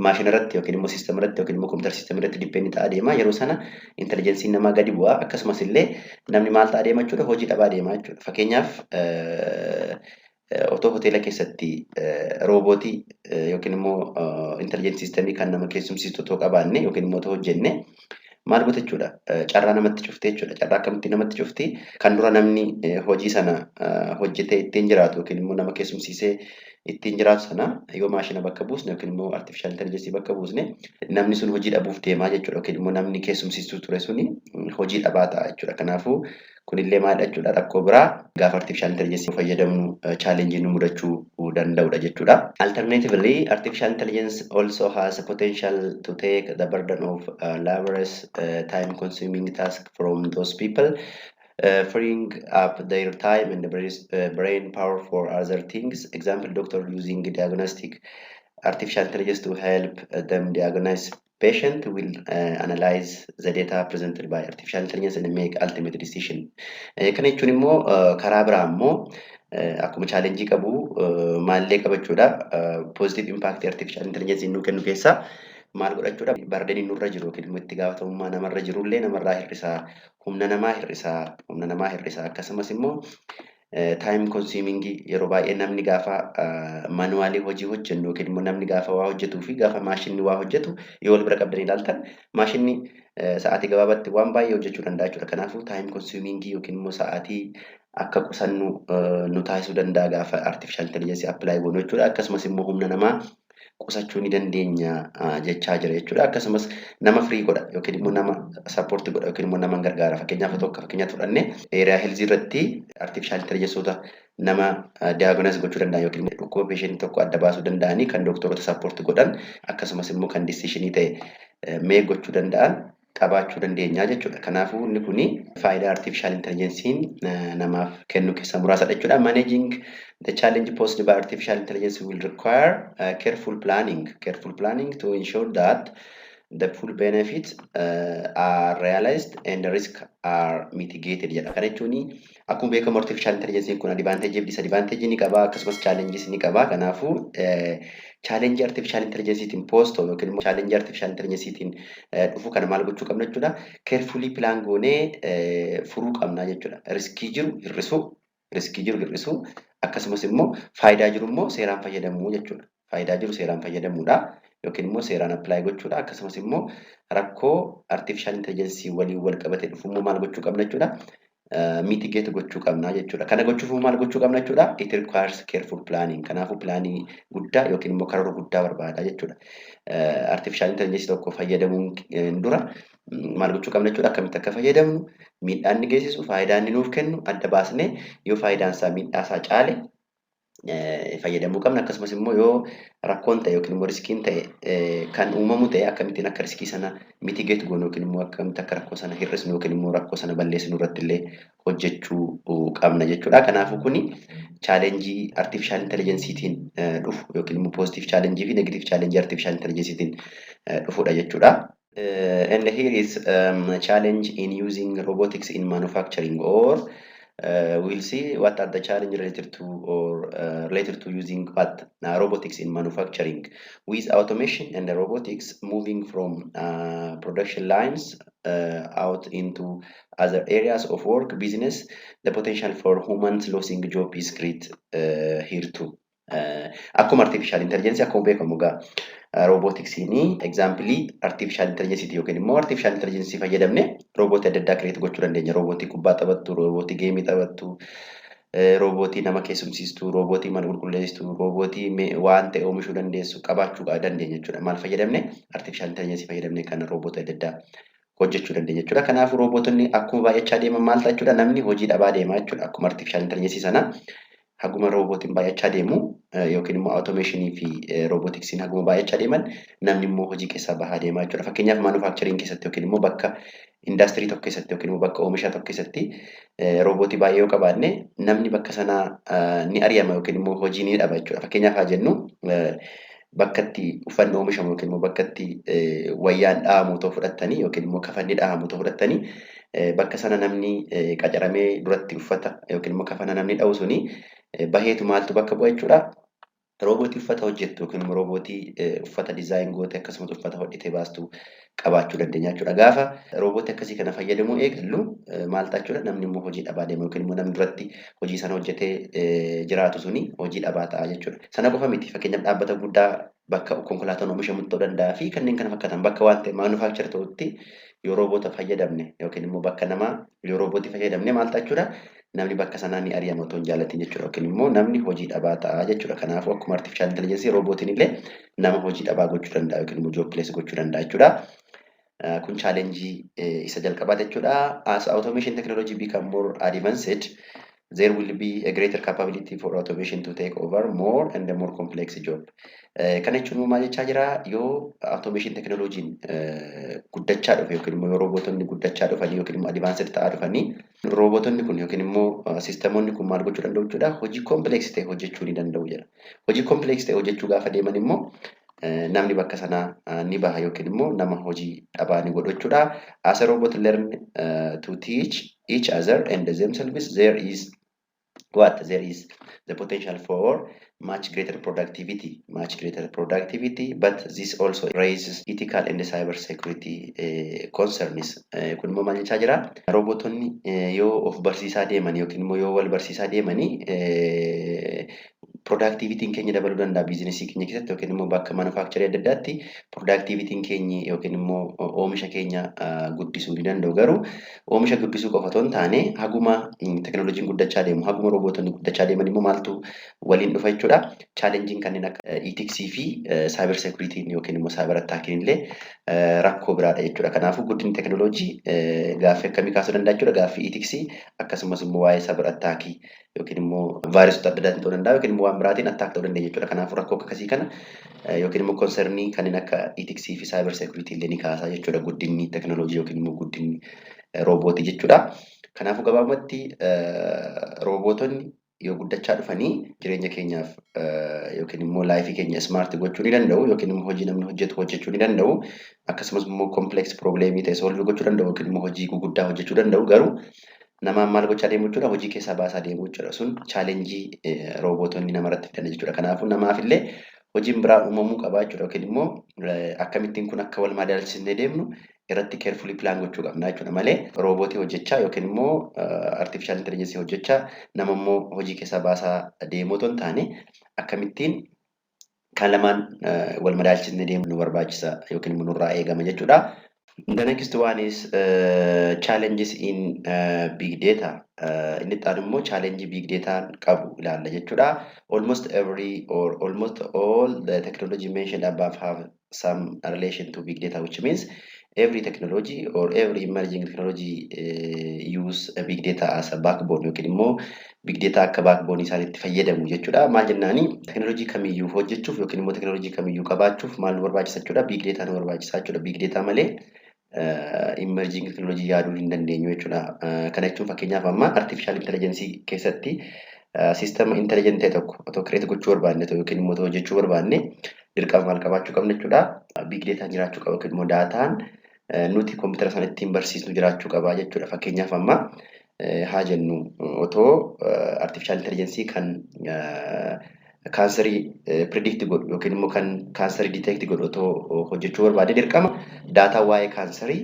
maashina irratti yookiin immoo siistama irratti yookiin immoo kompiitara siistama irratti dipendi ta'aa deema. Yeroo sana intelligensiin namaa gadi bu'aa akkasumas illee namni maal ta'aa deema jechuudha hojii dhabaa deema jechuudha. Fakkeenyaaf otoo hoteela keessatti roobootii yookiin immoo intelligent sistemii kan nama keessumsiistu otoo qabaanne yookiin immoo otoo hojjenne maal goota jechuudha carraa namatti cufte jechuudha. Carraa akkamitti namatti cufti kan dura namni hojii sana hojjetee ittiin jiraatu yookiin immoo nama keessumsiisee ittiin jiraatu sana yoo maashina bakka buusne yookiin immoo artificial intelligence bakka buusne namni sun hojii dhabuuf deemaa jechuudha yookiin immoo namni keessumsiistuu ture suni hojii dhabaa ta'a jechuudha. Kanaafuu kunillee maal jechuudha rakkoo biraa gaafa artificial intelligence fayyadamnu challenge nu mudachuu danda'udha jechuudha. Alternatively, artificial intelligence also has a potential to take the burden of laborious time consuming tasks from those people. Freeing up their time and brain power for other things. Example, doctor using diagnostic artificial intelligence to help them diagnose patient will analyze the data presented by artificial intelligence and make ultimate decision. Kana jechuun immoo karaa biraa immoo akkuma challenge qabu maallee qabachuudha. Positive impact artificial intelligence nu kennu keessaa maal godhachuudha? Bardeen nurra jiru yookiin immoo itti gaafatamummaa namarra jirullee namarraa hir'isaa, humna namaa hir'isaa akkasumas immoo time consuming yeroo baay'ee namni gaafa manuwaalii hojii hojjennu yookiin immoo namni gaafa waa hojjetuu fi gaafa maashinni waa hojjetu yoo wal bira qabdanii ilaaltan maashinni sa'aatii gabaabatti waan baay'ee hojjechuu danda'a jechuudha. Kanaafuu time consuming yookiin immoo sa'aatii akka qusannu nu taasisuu danda'a gaafa artificial intelligence apply goonu jechuudha. Akkasumas immoo humna namaa qusachuu ni dandeenya jechaa jira jechuudha. Akkasumas nama free godha yookiin immoo nama support godha yookiin immoo nama gargaara. Fakkeenyaaf fudhannee area health irratti artificial intelligence nama diagnose gochuu danda'a yookiin dhukkuba patient tokko adda baasuu danda'anii kan doktorota support godhan akkasumas immoo kan decision ta'e mee gochuu danda'an qabaachuu dandeenya jechuudha. Kanaafuu inni kuni faayidaa artificial intelligence namaaf kennu keessaa muraasadha jechuudha. Managing the challenge posed by artificial intelligence will require careful planning to ensure that the full benefits are realized and the risks are mitigated jedha. Kana jechuun akkuma beekamu artificial intelligence kun advantage fi disadvantage ni qaba akkasumas challenges ni qaba. Kanaafuu challenge artificial intelligence tiin post yookiin immoo challenge artificial intelligence tiin dhufu kana maal gochuu qabna jechuudha. Carefully plan goonee furuu qabna jechuudha. Riskii jiru hir'isuu akkasumas immoo faayidaa jiru immoo seeraan fayyadamuu jechuudha. Faayidaa jiru seeraan fayyadamuudha yookiin immoo seeraan apply gochuudha. Akkasumas immoo rakkoo artificial intelligence waliin wal qabate dhufu immoo maal gochuu qabna jechuudha. Mitigate gochuu qabna jechuudha. Kana gochuuf maal gochuu qabna jechuudha. It requires careful planning. Kanaafuu pilaanii guddaa yookiin immoo karoora guddaa barbaada jechuudha. Artificial intelligence tokko fayyadamuun dura maal gochuu qabna jechuudha. Akkamitti akka fayyadamnu, miidhaan ni geessisu, faayidaa inni nuuf kennu adda baasnee yoo faayidaan isaa miidhaa isaa caale fayyadamuu qabna. Akkasumas immoo yoo rakkoon ta'e yookiin immoo riskiin ta'e kan uumamu ta'e akkamittiin akka riskii sana mitigate goonu yookiin immoo akkamitti akka rakkoo sana hir'isnu yookiin immoo rakkoo sana balleessinu irratti illee hojjechuu qabna jechuudha. Kanaafuu kuni challenge artificial intelligence tiin dhufu yookiin immoo positive challenge fi negative challenge artificial intelligence tiin dhufudha jechuudha. And here is a challenge in using robotics in manufacturing, or we'll see what are the challenges related to using robotics in manufacturing. With automation and the robotics moving from production lines out into other areas of work, business, the potential for humans losing job is great here too. Akkuma artificial intelligence akkuma beekamu robotics ni example artificial intelligence yookiin immoo artificial intelligence fayyadamne robotii adda addaa create gochuu dandeenya. Robotii kubbaa taphattu, robotii geemii taphattu, robotii nama keessumsiistu, robotii mana qulqulleessitu, robotii waan ta'e oomishuu dandeessu qabaachuu dandeenya jechuudha. Maal fayyadamne? Artificial intelligence fayyadamne kan robotii adda addaa hojjechuu dandeenya jechuudha. Kanaafuu robotonni akkuma baay'achaa deeman maal ta'a jechuudha. Namni hojii dhabaa deema jechuudha. Akkuma artificial intelligence sana haguma robotiin baay'achaa deemu yookiin immoo automation fi robotiksiin haguma baay'achaa deeman namni immoo hojii keessaa bahaa deemaa jechuudha. Fakkeenyaaf manufacturing keessatti yookiin immoo bakka industrii tokko keessatti yookiin immoo bakka oomishaa tokko keessatti robotii baay'ee yoo qabaanne namni bakka sanaa ni ari'ama yookiin immoo hojii ni dhaba jechuudha. Fakkeenyaaf haa jennu bakka itti uffanni oomishamu yookiin immoo bakka itti wayyaan dhahamu ta'uu fudhattanii yookiin immoo kafanni dhahamu ta'uu fudhattanii bakka sana namni qacaramee duratti uffata yookiin immoo kafana namni dha'u suni baheetu maaltu bakka bu'a jechuudha. Robotii uffata hojjettu yookiin immoo robotii uffata design goote akkasumas uffata hodhitee baastu qabaachuu dandeenya jechuudha. Gaafa robotii akkasii kana fayyadamuu eegallu maal ta'a jechuudha. Namni immoo hojii dhabaa deema yookiin immoo namni duratti hojii sana hojjetee jiraatu suni hojii dhabaa ta'a jechuudha. Sana qofa miti. Fakkeenyaaf dhaabbata guddaa bakka konkolaataan oomishamu ta'uu danda'a fi kanneen kana fakkaatan bakka waan ta'e manufacture ta'utti yoo roboota fayyadamne yookiin immoo bakka namaa yoo robotii fayyadamne maal ta'a jechuudha. Namni bakka sanaa ni ari'ama otoo hin jaallatin jechuudha. Yookiin immoo namni hojii dhabaa ta'a jechuudha. Kanaafuu akkuma artificial intelligence robotiin illee nama hojii dhabaa gochuu danda'a yookiin immoo job place gochuu danda'a jechuudha. Kun challenge isa jalqabaa jechuudha. As automation technology become more advanced, there will be a greater capability for automation to take over more and a more complex job. Kana jechuun maal jechaa jira? Yoo automation technology guddachaa dhufe yookiin immoo yoo robootonni guddachaa dhufanii yookiin immoo advanced ta'aa dhufanii robootonni kun yookiin immoo sisteemonni kun maal gochuu danda'u jechuudha. Hojii complex ta'e hojjechuu ni danda'u jedha. Hojii complex ta'e hojjechuu gaafa deeman immoo namni bakka sanaa ni baha yookiin immoo nama hojii dhabaa ni godhu jechuudha. As a robot learn to teach each other and themselves, there is the potential for much greater productivity, but this also raises ethical and cyber security concerns. Kun immoo maal jechaa jira? Roobotonni yoo of barsiisaa deeman yookiin immoo yoo wal barsiisaa deemanii productivitiin keenya dabaluu danda'a biizinesii keenya keessatti yookiin immoo bakka manufacturing adda addaatti productivitiin keenya yookiin immoo oomisha keenya guddisuu ni danda'u. Garuu oomisha guddisuu qofa otoo hin taane haguma teknooloojiin guddachaa deemu haguma roobotonni guddachaa deeman immoo maaltu waliin dhufa jechuudha. Chaalenjiin kanneen akka itiksii fi cyber security yookiin immoo cyber attacking illee rakkoo biraadha jechuudha. Kanaafuu guddinni teknooloojii gaaffii akkamii kaasuu danda'a jechuudha. Gaaffii itiksii akkasumas immoo waa'ee cyber attacking yookiin immoo vaayirasota adda addaa ta'uu danda'a yookiin immoo waan biraatiin attack ta'uu danda'a jechuudha. Kanaafuu rakkoo akkasii kana yookiin immoo konsernii kanneen akka itiksii fi cyber security illee ni kaasaa jechuudha. Guddinni teknooloojii yookiin immoo guddinni roobootii jechuudha. Kanaafuu gabaabumatti roobotonni yoo guddachaa dhufanii jireenya keenyaaf yookiin immoo laayifii keenya smart gochuu ni danda'u yookiin immoo hojii namni hojjetu hojjechuu ni danda'u. Akkasumas immoo complex problemii ta'e solve gochuu danda'u yookiin immoo hojii guguddaa hojjechuu danda'u. Garuu namaan maal gochaa deemu jechuudha? Hojii keessaa baasaa deemu jechuudha. Sun chaalenjii roobotonni namarratti fidan jechuudha. Kanaafuu namaafillee hojiin biraa uumamuu qabaa jechuudha. Yookiin immoo akkamittiin kun akka wal madaalchisnee deemnu irratti carefully plan gochuu qabna jechuudha malee roobootii hojjechaa yookiin immoo artificial intelligence hojjechaa nama immoo hojii keessaa baasaa deemuu otoo hin taane akkamittiin kan lamaan wal madaalchisnee deemnu nu barbaachisa yookiin immoo nurraa eegama jechuudha. The next one is challenges in big data. Inni itti aanu immoo challenge big data qabu ilaalla jechuudha. Almost every or almost all the technology mentioned above have some relation to big data, which means every technology or every emerging technology use a big data as a backbone yookiin immoo big data akka backbone isaaniitti fayyadamu jechuudha. Maal jennaani teknoolojii kamiyyuu hojjechuuf yookiin immoo teknoolojii kamiyyuu qabaachuuf maal nu barbaachisa jechuudha? Big data nu barbaachisa jechuudha. Big data malee emerging technology yaaduu hin dandeenyu jechuudha. Kana jechuun fakkeenyaaf amma artificial intelligence keessatti system intelligent ta'e tokko otoo create gochuu barbaanne yookiin immoo hojjechuu barbaanne dirqama maal qabaachuu qabna jechuudha? Big data jiraachuu qaba yookiin immoo daataan nuti koompitara sana ittiin barsiisnu jiraachuu qaba jechuudha. Fakkeenyaaf amma haa jennu otoo artificial intelligence kan kaansarii predict godhu yookiin immoo kan kaansarii detect godhu otoo hojjechuu barbaade dirqama daataa waa'ee kaansarii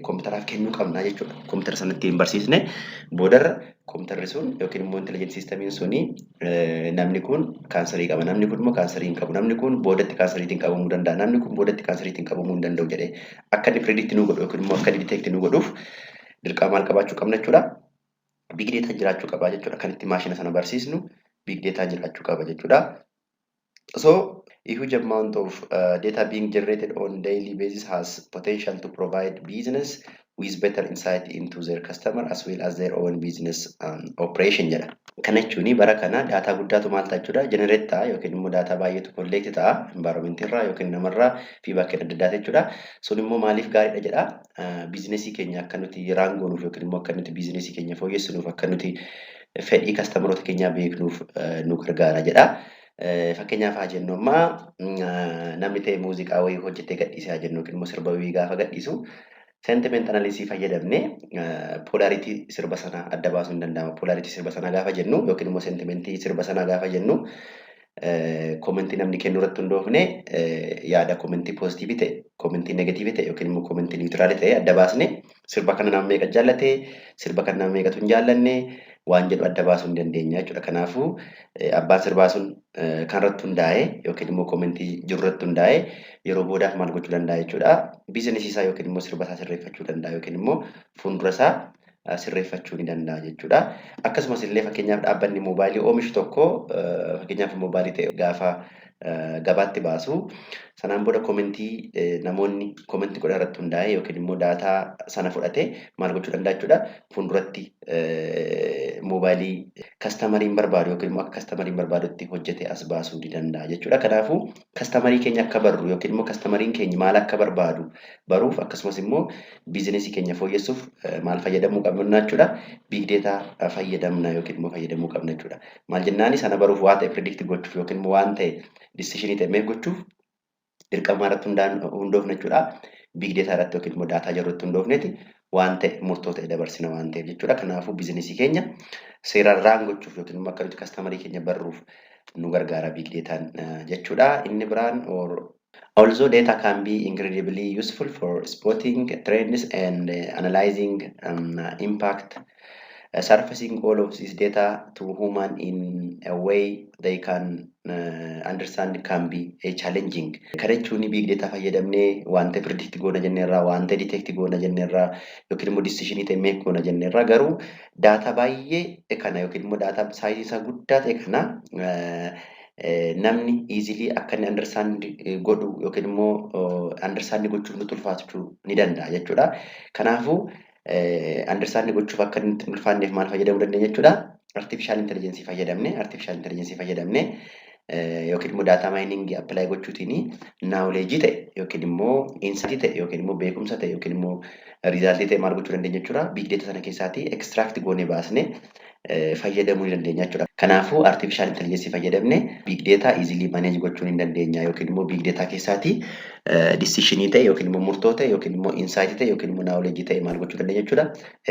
koompitaraaf kennuu qabna jechuudha. Koompitara sana ittiin barsiisne boodarra koompiterri sun yookiin immoo intelligent systemiin suni namni kun kaansarii qaba, namni kun immoo kaansarii hin qabu, namni kun boodatti kaansariitiin qabamuu danda'a, namni kun boodatti kaansariitiin qabamuu hin danda'u jedhee akka inni predict nu godhu yookiin immoo akka inni detect nu godhuuf dirqama maal qabaachuu qabna jechuudha? Big data jiraachuu qaba jechuudha. Kan itti maashina sana barsiisnu big data jiraachuu qaba jechuudha. So a huge amount of data being generated on daily basis has potential to provide business with better insight into their customer as well as their own business operation jedha. Kana jechuun bara kana daataa guddaatu maal ta'a jechuudha? Generate ta'a yookiin immoo daataa baay'eetu collect ta'a environment irraa yookiin namarraa fi bakka adda addaati jechuudha. Sun immoo maaliif gaariidha jedha? Businessii keenya akka nuti raangoonuuf yookiin immoo akka nuti businessii keenya fooyyessinuuf akka nuti fedhii kastaamaroota keenyaa beeknuuf nu gargaara jedha. Fakkeenyaaf haa jennu amma namni ta'e muuziqaa wayii hojjetee gadhiisee haa jennu yookiin immoo sirba wayii gaafa gadhiisu sentiment analysis fayyadamne polarity sirba sana adda baasuu hin danda'ama. Polarity sirba sana gaafa jennu yookiin immoo sentimentii sirba sana gaafa jennu commentii namni kennu irratti hundoofne yaada commentii positive ta'e, commentii negative ta'e yookiin immoo commentii neutral ta'e adda baasne sirba kana nama meeqa jaallate, sirba kana nama meeqatu hin jaallanne waan jedhu adda baasuu hin dandeenya jechuudha. Kanaafuu abbaan sirbaa sun kan irratti hundaa'e yookiin immoo commentii jiru irratti hundaa'e yeroo boodaaf maal gochuu danda'a jechuudha? Biizinasii isaa yookiin immoo sirba isaa sirreeffachuu danda'a yookiin immoo fuuldura isaa sirreeffachuu ni danda'a jechuudha. Akkasumas illee fakkeenyaaf dhaabbanni moobaayilii oomishu tokko fakkeenyaaf moobaayilii ta'e gaafa gabaatti baasu sanaan booda commentii namoonni commentii godhan irratti hundaa'e yookiin immoo daataa sana fudhate maal gochuu danda'a jechuudha? Fuulduratti moobaayilii kastamariin barbaadu yookiin immoo akka kastamariin barbaadutti hojjete as baasuu ni danda'a jechuudha. Kanaafuu kastamarii keenya akka barru yookiin immoo kastamariin keenya maal akka barbaadu baruuf akkasumas immoo biizinasii keenya fooyyessuuf maal fayyadamuu qabna jechuudha? Big data fayyadamna yookiin immoo fayyadamuu qabna jechuudha. Maal jennaani sana baruuf waan ta'e predict gochuuf yookiin immoo waan ta'e decisionii ta'e meeq gochuuf dirqama irratti hundoofne jechuudha. Big data irratti yookiin immoo daataa jirrutti hundoofneeti waan ta'e murtoo ta'e dabarsina waan ta'eef jechuudha. Kanaafuu biizinasii keenya seerarraan gochuuf yookiin immoo akka nuti kastamarii keenya barruuf nu gargaara big data jechuudha. Inni biraan also data can be incredibly useful for spotting trends and analyzing impact. Surfacing all of this data to human in a way they can understand can be challenging. Kana jechuun big data fayyadamnee wanta predict goona jenneerraa, wanta detect goona jenneerraa yookiin immoo decision ta'e make goona jenneerraa garuu data baay'ee kana yookiin immoo data size isaa guddaa ta'e kana namni easily akka inni understand godhu yookiin immoo understand gochuuf nutti ulfaachuu ni danda'a jechuudha. Kanaafuu understand gochuuf akka inni ulfaanneef maal fayyadamuu dandeenya jechuudha. Artificial intelligence fayyadamne yookiin immoo data mining apply gochuutiin knowledge ta'e yookiin immoo insight ta'e yookiin immoo beekumsa ta'e yookiin immoo result ta'e maal gochuu dandeenya jechuudha. Big data sana keessaatii extract goonee baasnee fayyadamuu ni dandeenya jechuudha. Kanaafuu artificial intelligence fayyadamne big data easily manage gochuu ni dandeenya yookiin immoo big data keessaatii decision ta'e yookiin immoo murtoo ta'e yookiin immoo insight ta'e yookiin immoo knowledge ta'e maal gochuu dandeenya jechuudha.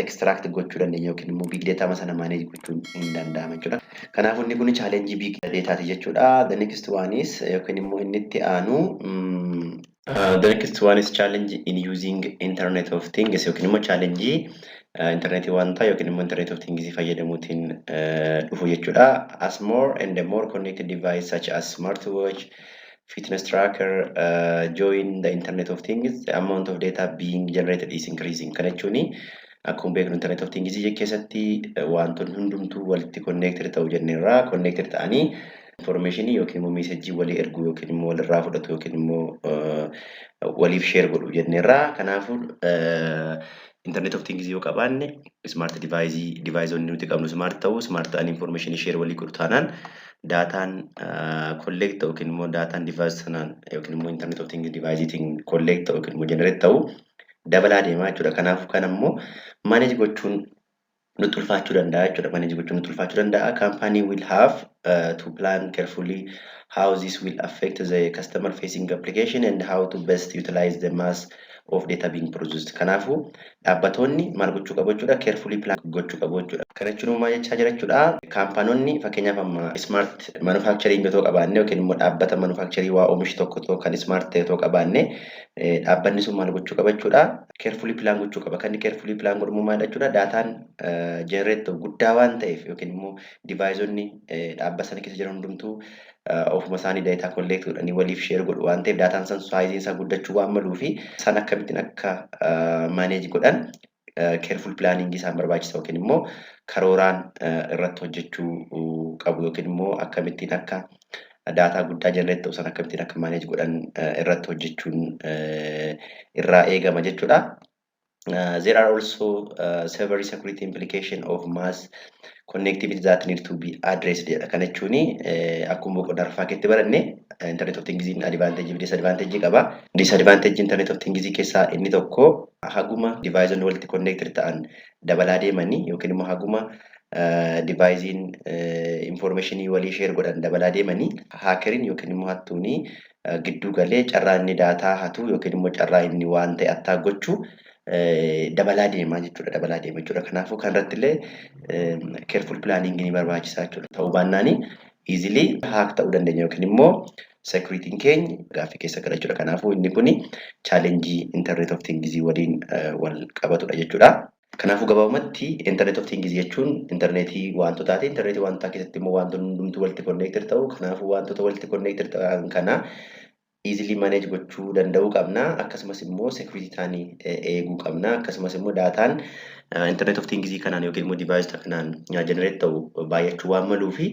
Extract gochuu dandeenya yookiin immoo big data sana manage gochuun ni danda'ama jechuudha. Kanaafuu inni kun challenge big data jechuudha. The next one is yookiin immoo inni itti aanu the next one is challenge in using internet of things yookiin immoo challenge internet wanta yookiin immoo internet of things fayyadamuutiin dhufu jechuudha. As more and more connected device such as smartwatch, fitness tracker join the internet of things, the amount of data being generated is increasing. Kana jechuun akkuma beeknu internet of things keessatti wantoonni hundumtuu walitti connected ta'uu jenneerraa connected ta'anii information yookiin immoo message walii erguu yookiin immoo walirraa fudhatu yookiin immoo waliif share godhu jenneerraa. Kanaafuu internet of things yoo qabaanne smart deviceonni nuti qabnu smart ta'uu smart ta'an information share walii godhu taanaan daataan collect yookiin immoo daataan device sanaan yookiin immoo internet of things deviceetiin collect yookiin immoo generate ta'uu dabalaa deemaa jechuudha. Kanaafuu kan ammoo manage gochuun nutti ulfaachuu danda'a jechuudha. Manage gochuun nutti ulfaachuu danda'a. Company will have to plan carefully how this will affect the customer facing application and how to best utilize the mass of data being produced. Kanaafuu dhaabbattoonni maal gochuu qabu jechuudha. Carefully plan gochuu qabu jechuudha. Kana jechuun maal jechaa jira jechuudha. Kaampaanoonni fakkeenyaaf amma smart manufacturing yoo qabaanne yookiin immoo dhaabbata manufacturing waa oomishi tokko kan smart ta'e yoo qabaanne dhaabbanni sun maal gochuu qaba jechuudha. Carefully plan gochuu qaba. Kan carefully plan godhamu maal jechuudha. Daataan generate guddaa waan ta'eef yookiin immoo deviceonni dhaabbata sana keessa jiran hundumtuu ofuma isaanii data collect godhanii waliif share godhu waan ta'eef daataan san size isaa guddachuu waan maluu fi san akkamittiin akka manage godhan careful planning isaan barbaachisa yookiin immoo karooraan irratti hojjechuu qabu yookiin immoo akkamittiin akka data guddaa generate ta'u san akkamittiin akka manage godhan irratti hojjechuun irraa eegama jechuudha. There are also several security implications of mass connectivity that need to be addressed. Kana jechuun akkuma boqonnaa arfaa keessatti baranne internet of things advantage fi disadvantage qaba. Disadvantage internet of things keessaa inni tokko haguma device walitti connected ta'an dabalaa deemanii yookiin immoo haguma device information walii share godhan dabalaa deemanii hackeriin yookiin immoo hattuuni gidduu galee carraa inni data hatu yookiin immoo carraa inni waan ta'e attack gochuu dabalaa deemaa jechuudha. Kanaafuu kanarratti illee careful planning ni barbaachisaa jechuudha. Ta'uu baannaani easily hack ta'uu dandeenya yookiin immoo security keenya gaaffii keessa gala jechuudha. Kanaafuu inni kuni challenge internet of things waliin wal qabatudha jechuudha. Kanaafuu gabaabumatti internet of things jechuun internetii wantootaati. Internetii wantootaa keessatti immoo wantoonni hundumtuu walitti connected ta'u. Kanaafuu wantoota walitti connected ta'an kana easily manage gochuu danda'uu qabna. Akkasumas immoo security taanii eeguu qabna. Akkasumas immoo daataan internet of things kanaan yookiin immoo device kanaan generate ta'u baay'achuu waan maluu fi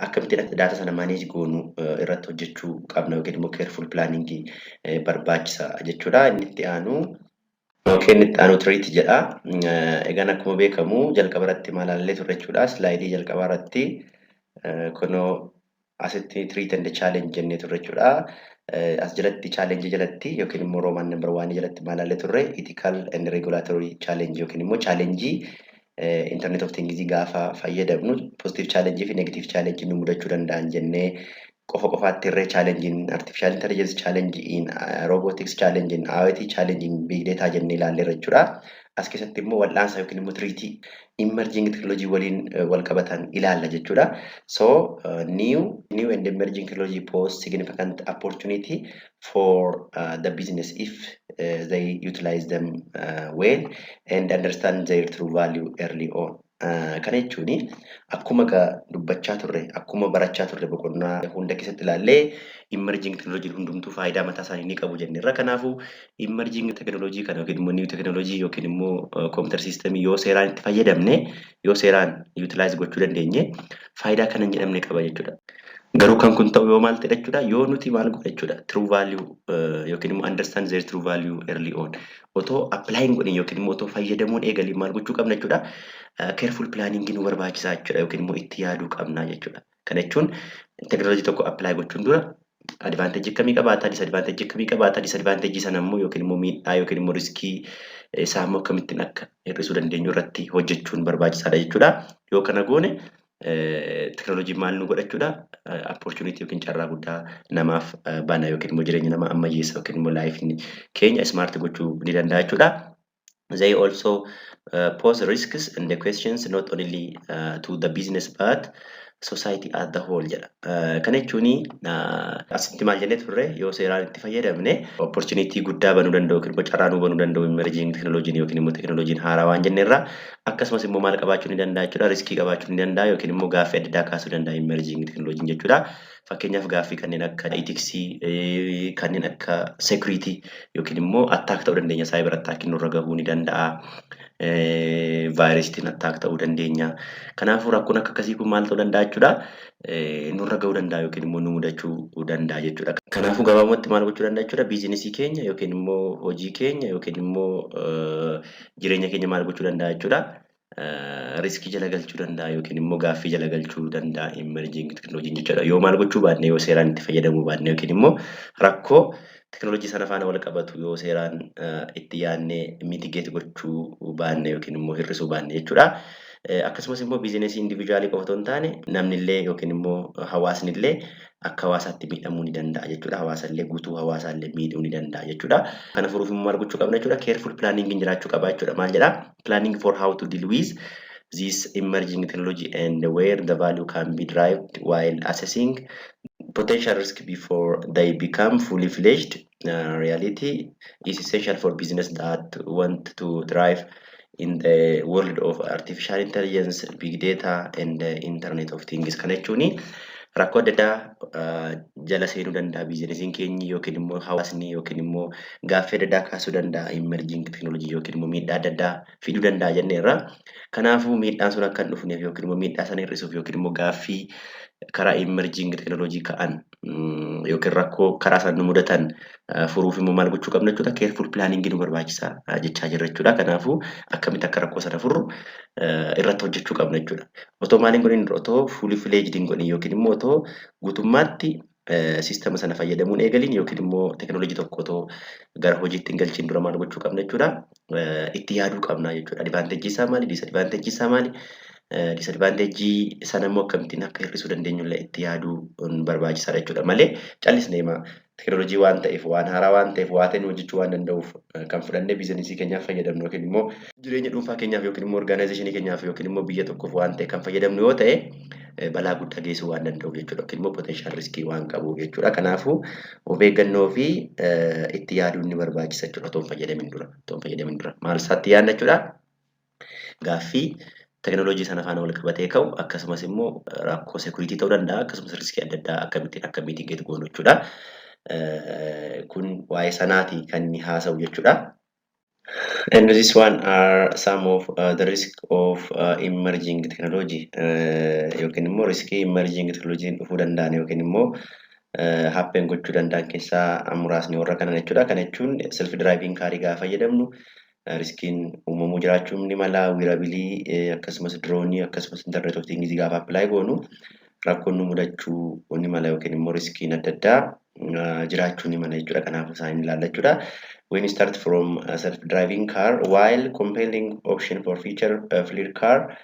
akkamittiin data sana manage goonu irratti hojjechuu qabna yookiin immoo careful planning barbaachisa jechuudha. Inni itti aanu yookiin itti aanu treat jedha. Egaan akkuma beekamu jalqaba irratti maal ilaallee turre jechuudha. Slaayidii jalqabaa irratti kunoo asitti treat and challenge jennee turre jechuudha. As jalatti challenge jalatti yookiin immoo Roman number 1 jalatti maal ilaallee turre ethical and regulatory challenge yookiin immoo challenge internet of things gaafa fayyadamnu positive challenge fi negative challenge nu mudachuu danda'an jennee qofaatti irree challenge in artificial intelligence challenge in robotics challenge in IoT challenge in big data jennee ilaallee jechuudha. as keessatti immoo wal'aansa yookiin immoo tiriitii emerging technology waliin wal qabatan ilaalla jechuudha. So new and emerging technology pose significant opportunity for the business if they utilize them well and understand their true value early on. Kana jechuun akkuma dubbachaa turre akkuma barachaa turre boqonnaa hunda keessatti ilaallee emerging technology hundumtuu faayidaa mataa isaanii ni qabu jennee kanaafuu emerging technology kana yookiin immoo new technology yookiin immoo computer system yoo seeraan itti fayyadamne yoo seeraan utilize gochuu dandeenye faayidaa kana hin jedhamne qaba jechuudha. Garuu kan kun ta'u yoo maal ta'e jechuudha yoo nuti maal godha jechuudha true value yookiin immoo understand their true value early on otoo applying godhin yookiin immoo otoo fayyadamuun eegalii maal gochuu qabna jechuudha careful planning nu barbaachisaa jechuudha yookiin immoo itti yaaduu qabna jechuudha. Kana jechuun technology tokko apply gochuun dura advantage akkamii qabaata disadvantage akkamii qabaata disadvantage sana immoo yookiin immoo miidhaa yookiin immoo riskii isaa immoo akkamittiin akka hir'isuu dandeenyu irratti hojjechuun barbaachisaadha jechuudha. Yoo kana goone technology maal nu godha jechuudha opportunity yookiin carraa guddaa namaaf bana yookiin immoo jireenya namaa ammayyeessa yookiin immoo life keenya smart gochuu ni danda'a jechuudha. They also pose risks and the questions not only to the business but society as the whole jedha. Kana jechuun asitti maal jennee turre yoo seeraan itti fayyadamne opportunity guddaa banuu danda'u yookiin immoo carraa nuu banuu danda'u emerging technology yookiin immoo technology haaraa waan jenneerra akkasumas immoo maal qabaachuu ni danda'a jechuudha riskii qabaachuu ni danda'a yookiin immoo gaaffii adda addaa kaasuu danda'a emerging technology jechuudha. Fakkeenyaaf gaaffii kanneen akka ethics kanneen akka security yookiin immoo attack ta'uu dandeenya cyber attack nurra gahuu ni danda'a. Virustiin attack ta'uu dandeenya. Kanaafuu rakkoon akkasii kun maal ta'uu danda'a jechuudha nurra gahuu danda'a yookiin immoo nu mudachuu danda'a jechuudha. Kanaafuu gabaabumatti maal gochuu danda'a jechuudha biizinesii keenya yookiin immoo hojii keenya yookiin immoo jireenya keenya maal gochuu danda'a jechuudha riskii jala galchuu danda'a yookiin immoo gaaffii jala galchuu danda'a emerging technology jechuudha. Yoo maal gochuu baanne yoo seeraan itti fayyadamuu baanne yookiin immoo rakkoo technology sana faana wal qabatu yoo seeraan itti yaadnee mitigate gochuu baanne yookiin immoo hir'isuu baanne jechuudha. Akkasumas immoo biizinesii individuaalii qofa otoo hin taane namni illee yookiin immoo hawaasni illee akka hawaasaatti miidhamuu ni danda'a jechuudha. Hawaasa illee guutuu hawaasaa illee miidhuu ni danda'a jechuudha. Kana furuuf immoo maal gochuu qabna jechuudha careful planning jiraachuu qaba jechuudha. Maal jedhaa planning for how to deal with this emerging technology and where the value can be derived while assessing potential risk before they become fully fledged reality is essential for business that want to thrive in the world of artificial intelligence, big data and internet of things. Kana jechuun rakkoo adda addaa jala seenuu danda'a biizinesiin keenya yookiin immoo hawaasni yookiin immoo gaaffii adda addaa kaasuu danda'a emerging technology yookiin immoo miidhaa adda addaa fiduu danda'a jenneerra. Kanaafuu miidhaan sun akka hin dhufneef yookiin immoo miidhaa sana hir'isuuf yookiin immoo gaaffii karaa emerging technology ka'an yookiin rakkoo karaa isaan nu mudatan furuuf immoo maal gochuu qabna jechuudha careful planning nu barbaachisa jechaa jirra jechuudha. Kanaafuu akkamitti akka rakkoo sana furru irratti hojjechuu qabna jechuudha. Otoo maaliin godhin otoo fully fledged hin godhin yookiin immoo otoo guutummaatti sistema sana fayyadamuun eegaliin yookiin immoo technology tokko otoo gara hojiitti hin galchiin dura maal gochuu qabna jechuudha itti yaaduu qabna jechuudha. Advantage isaa maali disadvantage isaa maali disadvantage sana immoo akkamittiin akka hir'isuu dandeenyu illee itti yaaduu barbaachisaadha jechuudha. Malee callisnee technology waan ta'eef waan haaraa waan ta'eef waa ta'e hojjechuu waan danda'uuf kan fudhannee biizinesii keenyaaf fayyadamnu yookiin immoo jireenya dhuunfaa keenyaaf yookiin immoo organizationii keenyaaf yookiin immoo biyya tokkoof waan ta'e kan fayyadamnu yoo ta'e balaa guddaa geessuu waan danda'uuf jechuudha yookiin immoo potential riskii waan qabuuf jechuudha. Kanaafuu of eeggannoo fi itti yaaduun ni barbaachisa jechuudha otoo hin fayyadamin dura maal isaatti yaadna jechuudha gaaffii technology sana faana wal qabatee ka'u akkasumas immoo rakkoo security ta'uu danda'a akkasumas riskii adda addaa akkamittiin akka mitigate goonu jechuudha. Kun waa'ee sanaati kan inni haasa'u jechuudha. And this one are some of the risk of emerging technology yookiin immoo riskii emerging technology dhufuu danda'an yookiin immoo happen gochuu danda'an keessaa muraasni warra kana jechuudha. Kana jechuun self driving kaarii gaafa fayyadamnu riskiin uumamuu jiraachuu ni mala wearabilii akkasumas droonii akkasumas internet of things gaafa apply goonu rakkoon nu mudachuu ni mala yookiin immoo riskiin adda addaa jiraachuu ni mala jechuudha. Kanaafuu isaan ilaalla jechuudha. When you start from a self-driving car, while compelling option for future fleet car,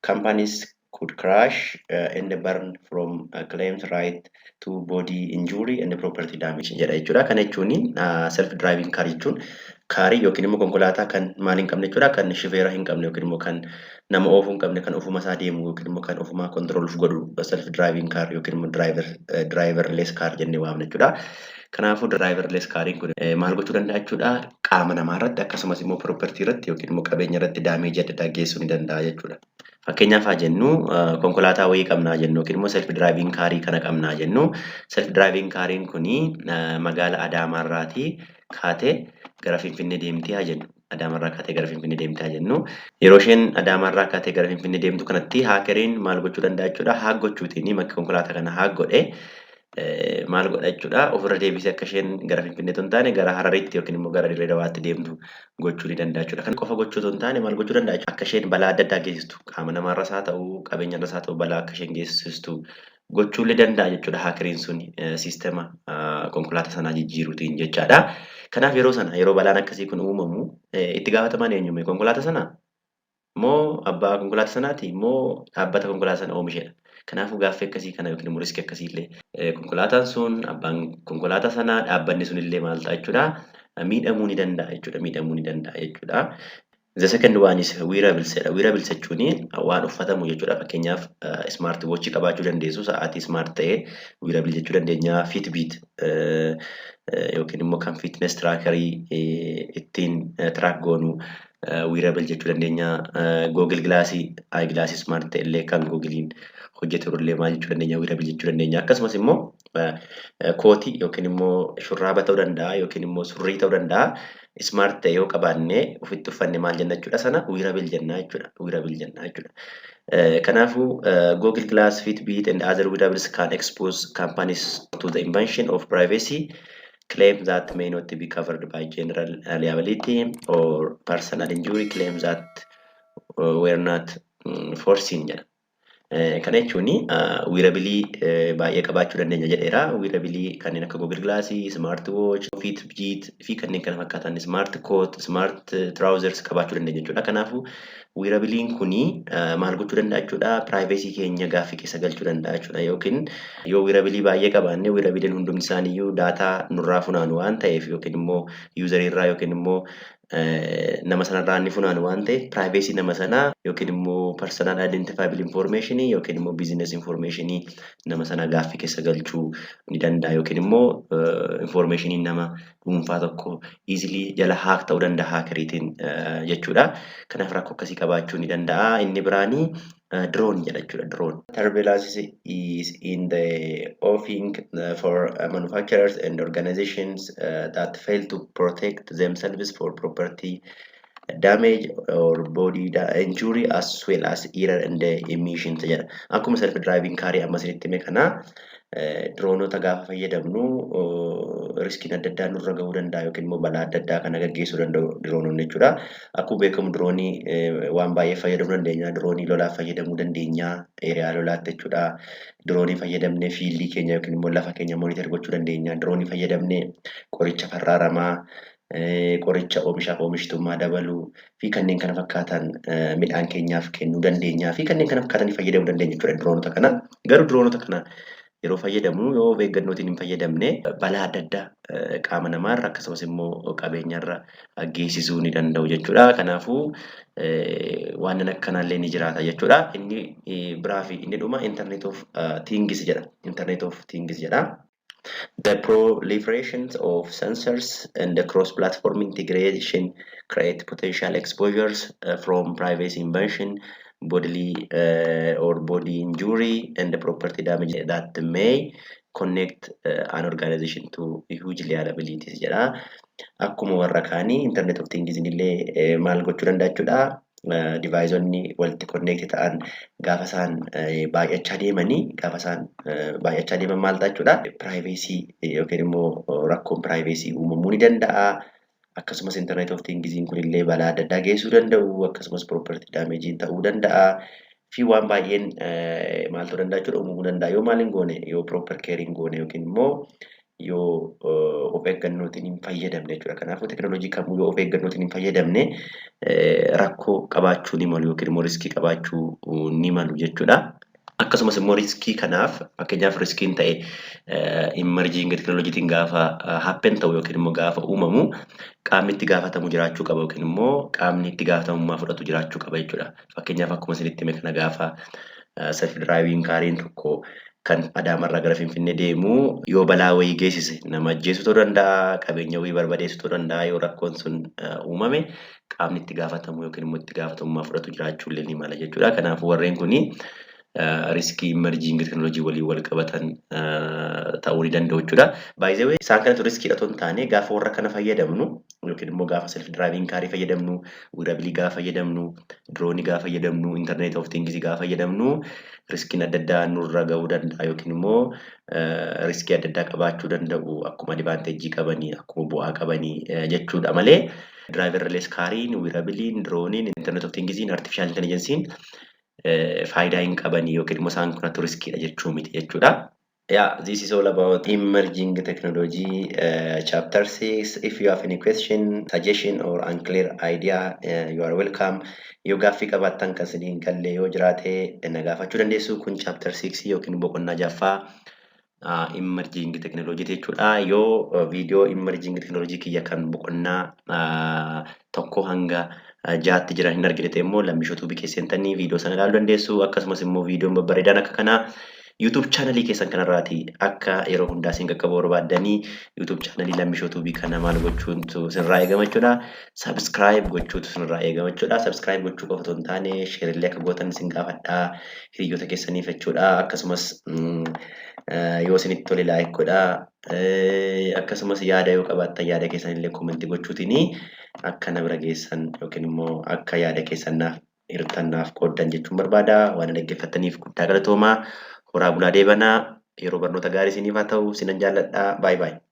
companies could crash and burn from claims right to body injury and property damage jedha jechuudha. Kana jechuun self driving car jechuun kaarii yookiin immoo konkolaataa kan maal hin qabne jechuudha. Kan shifeera hin qabne yookiin immoo kan nama oofuu hin qabne kan ofuma isaa deemu yookiin immoo kan ofuma control godhu self driving car yookiin immoo driverless car jennee waamna jechuudha. Kanaafuu driverless kaariin kun maal gochuu danda'a jechuudha. Qaama namaa irratti akkasumas immoo property irratti yookiin immoo qabeenya irratti damage adda addaa geessuu ni danda'a jechuudha. Fakkeenyaaf haa jennu konkolaataa wayii qabnaa jennu yookiin immoo self driving kaarii kana qabnaa jennu self driving kaariin kuni magaalaa Adaamaarraatii kaatee gara Finfinnee deemtee haa jennu. Adaamarraa kaatee gara Finfinnee deemtee haa jennu. Yeroo isheen Adaamarraa kaatee gara Finfinnee deemtu kanatti haakeriin maal gochuu danda'a jechuudha. Haak gochuutiin makka konkolaataa kana haak godhee maal godha jechuudha. Ofirra deebisee akka isheen gara Finfinnee hin taane gara Hararitti yookiin immoo gara Dirree Dawaatti deemtu gochuu ni danda'a jechuudha. Kan qofa gochuu hin taane maal gochuu danda'a akka isheen balaa adda addaa geessistu qaama namaarras haa ta'u qabeenyarras haa ta'u balaa akka isheen geessistu gochuu ni danda'a jechuudha. Haakeriin sun siistema konkolaataa sanaa jijjiiruutiin jechaadha. Kanaaf yeroo balaan akkasii kun uumamu itti gaafatamaan eenyume konkolaataa sanaa moo abbaa konkolaataa sanaati moo dhaabbata konkolaataa sana oomishedha. Kanaafuu gaaffii akkasii kana yookiin immoo riskii akkasii illee konkolaataan sun abbaan konkolaataa sanaa dhaabbanni sun illee maal ta'a jechuudha miidhamuu ni danda'a jechuudha. The second one is wearables. Wearables jechuun waan uffatamu jechuudha. Fakkeenyaaf smart watch qabaachuu dandeessu sa'aatii smart ta'e wearable jechuu dandeenya. Fitbit yookiin immoo kan fitness trackerii ittiin track goonu wearable jechuu dandeenya. Google glassii eye glasses smart ta'e illee kan Googlein hojjetu illee maal jechuu dandeenya wearable jechuu dandeenya. Akkasumas immoo kootii yookiin immoo shurraaba ta'uu danda'a yookiin immoo surrii ta'uu danda'a. Smart ta'e yoo qabaannee ofitti uffanne maal jenna jechuudha sana wearable jenna jechuudha. Kanaafuu Google Glass, Fitbit and other wearables can expose companies to the invention of privacy claims that may not be covered by general liability or personal injury claims that were not foreseen jedha. Kana jechuun wearable baay'ee qabaachuu dandeenya jedheera. Wearable kanneen akka Google Glass, Smart Watch, Fitbit fi kanneen kana fakkaatan Smart Coat, Smart Trousers qabaachuu dandeenya jechuudha. Kanaafuu wearableen kuni maal gochuu danda'a jechuudha. Privacy keenya gaaffii keessa galchuu danda'a jechuudha. Yookiin yoo wearable baay'ee qabaanne wearableen hundumti isaaniiyyuu daataa nurraa funaanu waan ta'eef yookiin immoo user irraa yookiin immoo nama sanarraa inni funaanu waan ta'eef privacy nama sanaa yookiin immoo personal identifiable information yookiin immoo business information nama sanaa gaaffii keessa galchuu ni danda'a yookiin immoo information nama dhuunfaa tokko easily jala hack ta'uu danda'a hackeriitiin jechuudha. Kanaaf rakkoo akkasii qabaachuu ni danda'a. Inni biraanii drone jedha jechuudha. Drone surveillance is in the offing for manufacturers and organizations that fail to protect themselves for property damage or body injury as well as error and emissions jedha. Akkuma self driving kaarii amma isinitti hime kana droonota gaafa fayyadamnu riskiin adda addaa nurra gahuu danda'a yookiin immoo balaa adda addaa kana gaggeessuu danda'u droononni jechuudha. Akkuma beekamu droonii waan baay'ee fayyadamuu dandeenya. Droonii lolaaf fayyadamuu dandeenya. Eeriyaa lolaatti jechuudha. Droonii fayyadamnee fiildii keenya yookiin immoo lafa keenya monitor gochuu dandeenya. Droonii fayyadamnee qoricha farraaramaa qoricha oomishaaf oomishtummaa dabaluu fi kanneen kana fakkaatan midhaan keenyaaf kennuu dandeenya fi kanneen kana fakkaatan fayyadamuu dandeenya jechuudha droonota kana. Garuu droonota kana yeroo fayyadamu yoo of eeggannootiin hin fayyadamne balaa adda addaa qaama namaarra akkasumas immoo qabeenyarra geessisuu ni danda'u jechuudha. Kanaafuu waan akkanaallee ni jiraata jechuudha. Inni biraa fi inni dhuma Internet of Things jedha. Internet of Things jedha. The proliferation of sensors and the cross-platform integration create potential exposures from privacy invasion, bodily or body injury, and the property damage that may connect an organization to huge liabilities. Akkuma warra kaanii Internet of Things illee maal gochuu danda'a jechuudha. Deviceonni walitti connect ta'an gaafa isaan baay'achaa deeman maal ta'a jechuudha. Privacy yookiin immoo rakkoon privacy uumamuu ni danda'a. Akkasumas Internet of Things kun illee balaa adda addaa geessuu danda'u. Akkasumas property damage ta'uu danda'a. Fi waan baay'een maal ta'uu danda'a jechuudha uumamuu danda'a. Yoo maal hin goone yoo proper care hin goone yookiin immoo yoo of eeggannootiin hin fayyadamne jechuudha. Kanaafuu teknooloojii kamuu yoo of eeggannootiin hin fayyadamne rakkoo qabaachuu ni malu yookiin immoo riskii qabaachuu ni malu jechuudha. Akkasumas immoo riskii kanaaf fakkeenyaaf riskiin ta'e emerging teknooloojiitiin gaafa happen ta'u yookiin immoo gaafa uumamu qaamni itti gaafatamu jiraachuu qaba yookiin immoo qaamni itti gaafatamummaa fudhatu jiraachuu qaba jechuudha. Fakkeenyaaf akkuma isinitti hime kana gaafa self driving kaariin tokko kan Adaamarraa gara Finfinnee deemu yoo balaa wayii geessise nama ajjeesuu ta'uu danda'a, qabeenya wayii barbadeessuu ta'uu danda'a. Yoo rakkoon sun uumame qaamni itti gaafatamu yookiin immoo itti gaafatamummaa fudhatu jiraachuu illee ni mala jechuudha. Kanaafuu warreen kuni riskii emerging teknooloojii waliin wal qabatan ta'uu ni danda'u jechuudha. By the way, isaan kanatu riskiidha otoo hin taane gaafa warra kana fayyadamnu yookiin immoo gaafa self driving kaarii fayyadamnu, wearable gaafa fayyadamnu, droonii gaafa fayyadamnu, internet of things gaafa fayyadamnu riskiin adda addaa nurra gahuu danda'a yookiin immoo riskii adda addaa qabaachuu danda'u akkuma advantage qabanii akkuma bu'aa qabanii jechuudha malee driverless kaariin, wearable, drooniin, internet of things, artificial intelligence faayidaa hin qabanii yookiin immoo isaan kunatu riskiidha jechuu miti jechuudha. Yeah, this is all about emerging technology, chapter 6. If you have any question, suggestion or unclear idea, you are welcome. Yoo gaaffii qabaattan kan isiniin galle yoo jiraate na gaafachuu dandeessu. Kun chapter 6 yookiin boqonnaa jaffaa emerging technology jechuudha. Yoo video emerging technology kiyya kan boqonnaa tokko hanga jaatti jiran hin argite immoo lammishotuu bikeessentanii viidiyoo sana ilaaluu dandeessu. Akkasumas immoo viidiyoon babbareedaan akka kanaa YouTube channelii keessan kanarraati akka yeroo hundaa isin qaqqabuu barbaaddanii YouTube channelii lammishotuu kana maal gochuutu sinirraa eegama jechuudha. Subscribe gochuutu sinirraa eegama jechuudha. Subscribe gochuu qofa otoo hin taane share illee akka gootan isin gaafadhaa hiriyoota keessaniif jechuudha. Akkasumas yoo isinitti tole like godhaa. Akkasumas yaada yoo qabaattan yaada keessan illee comment gochuutini akka na bira geessan yookiin immoo akka yaada keessan naaf hirtannaaf qooddan jechuun barbaada. Waan dhaggeeffattaniif guddaa galatoomaa. Horaa bulaa deebanaa. Yeroo barnoota gaarii isiniif haa ta'u. Sinan jaalladhaa. Bye bye.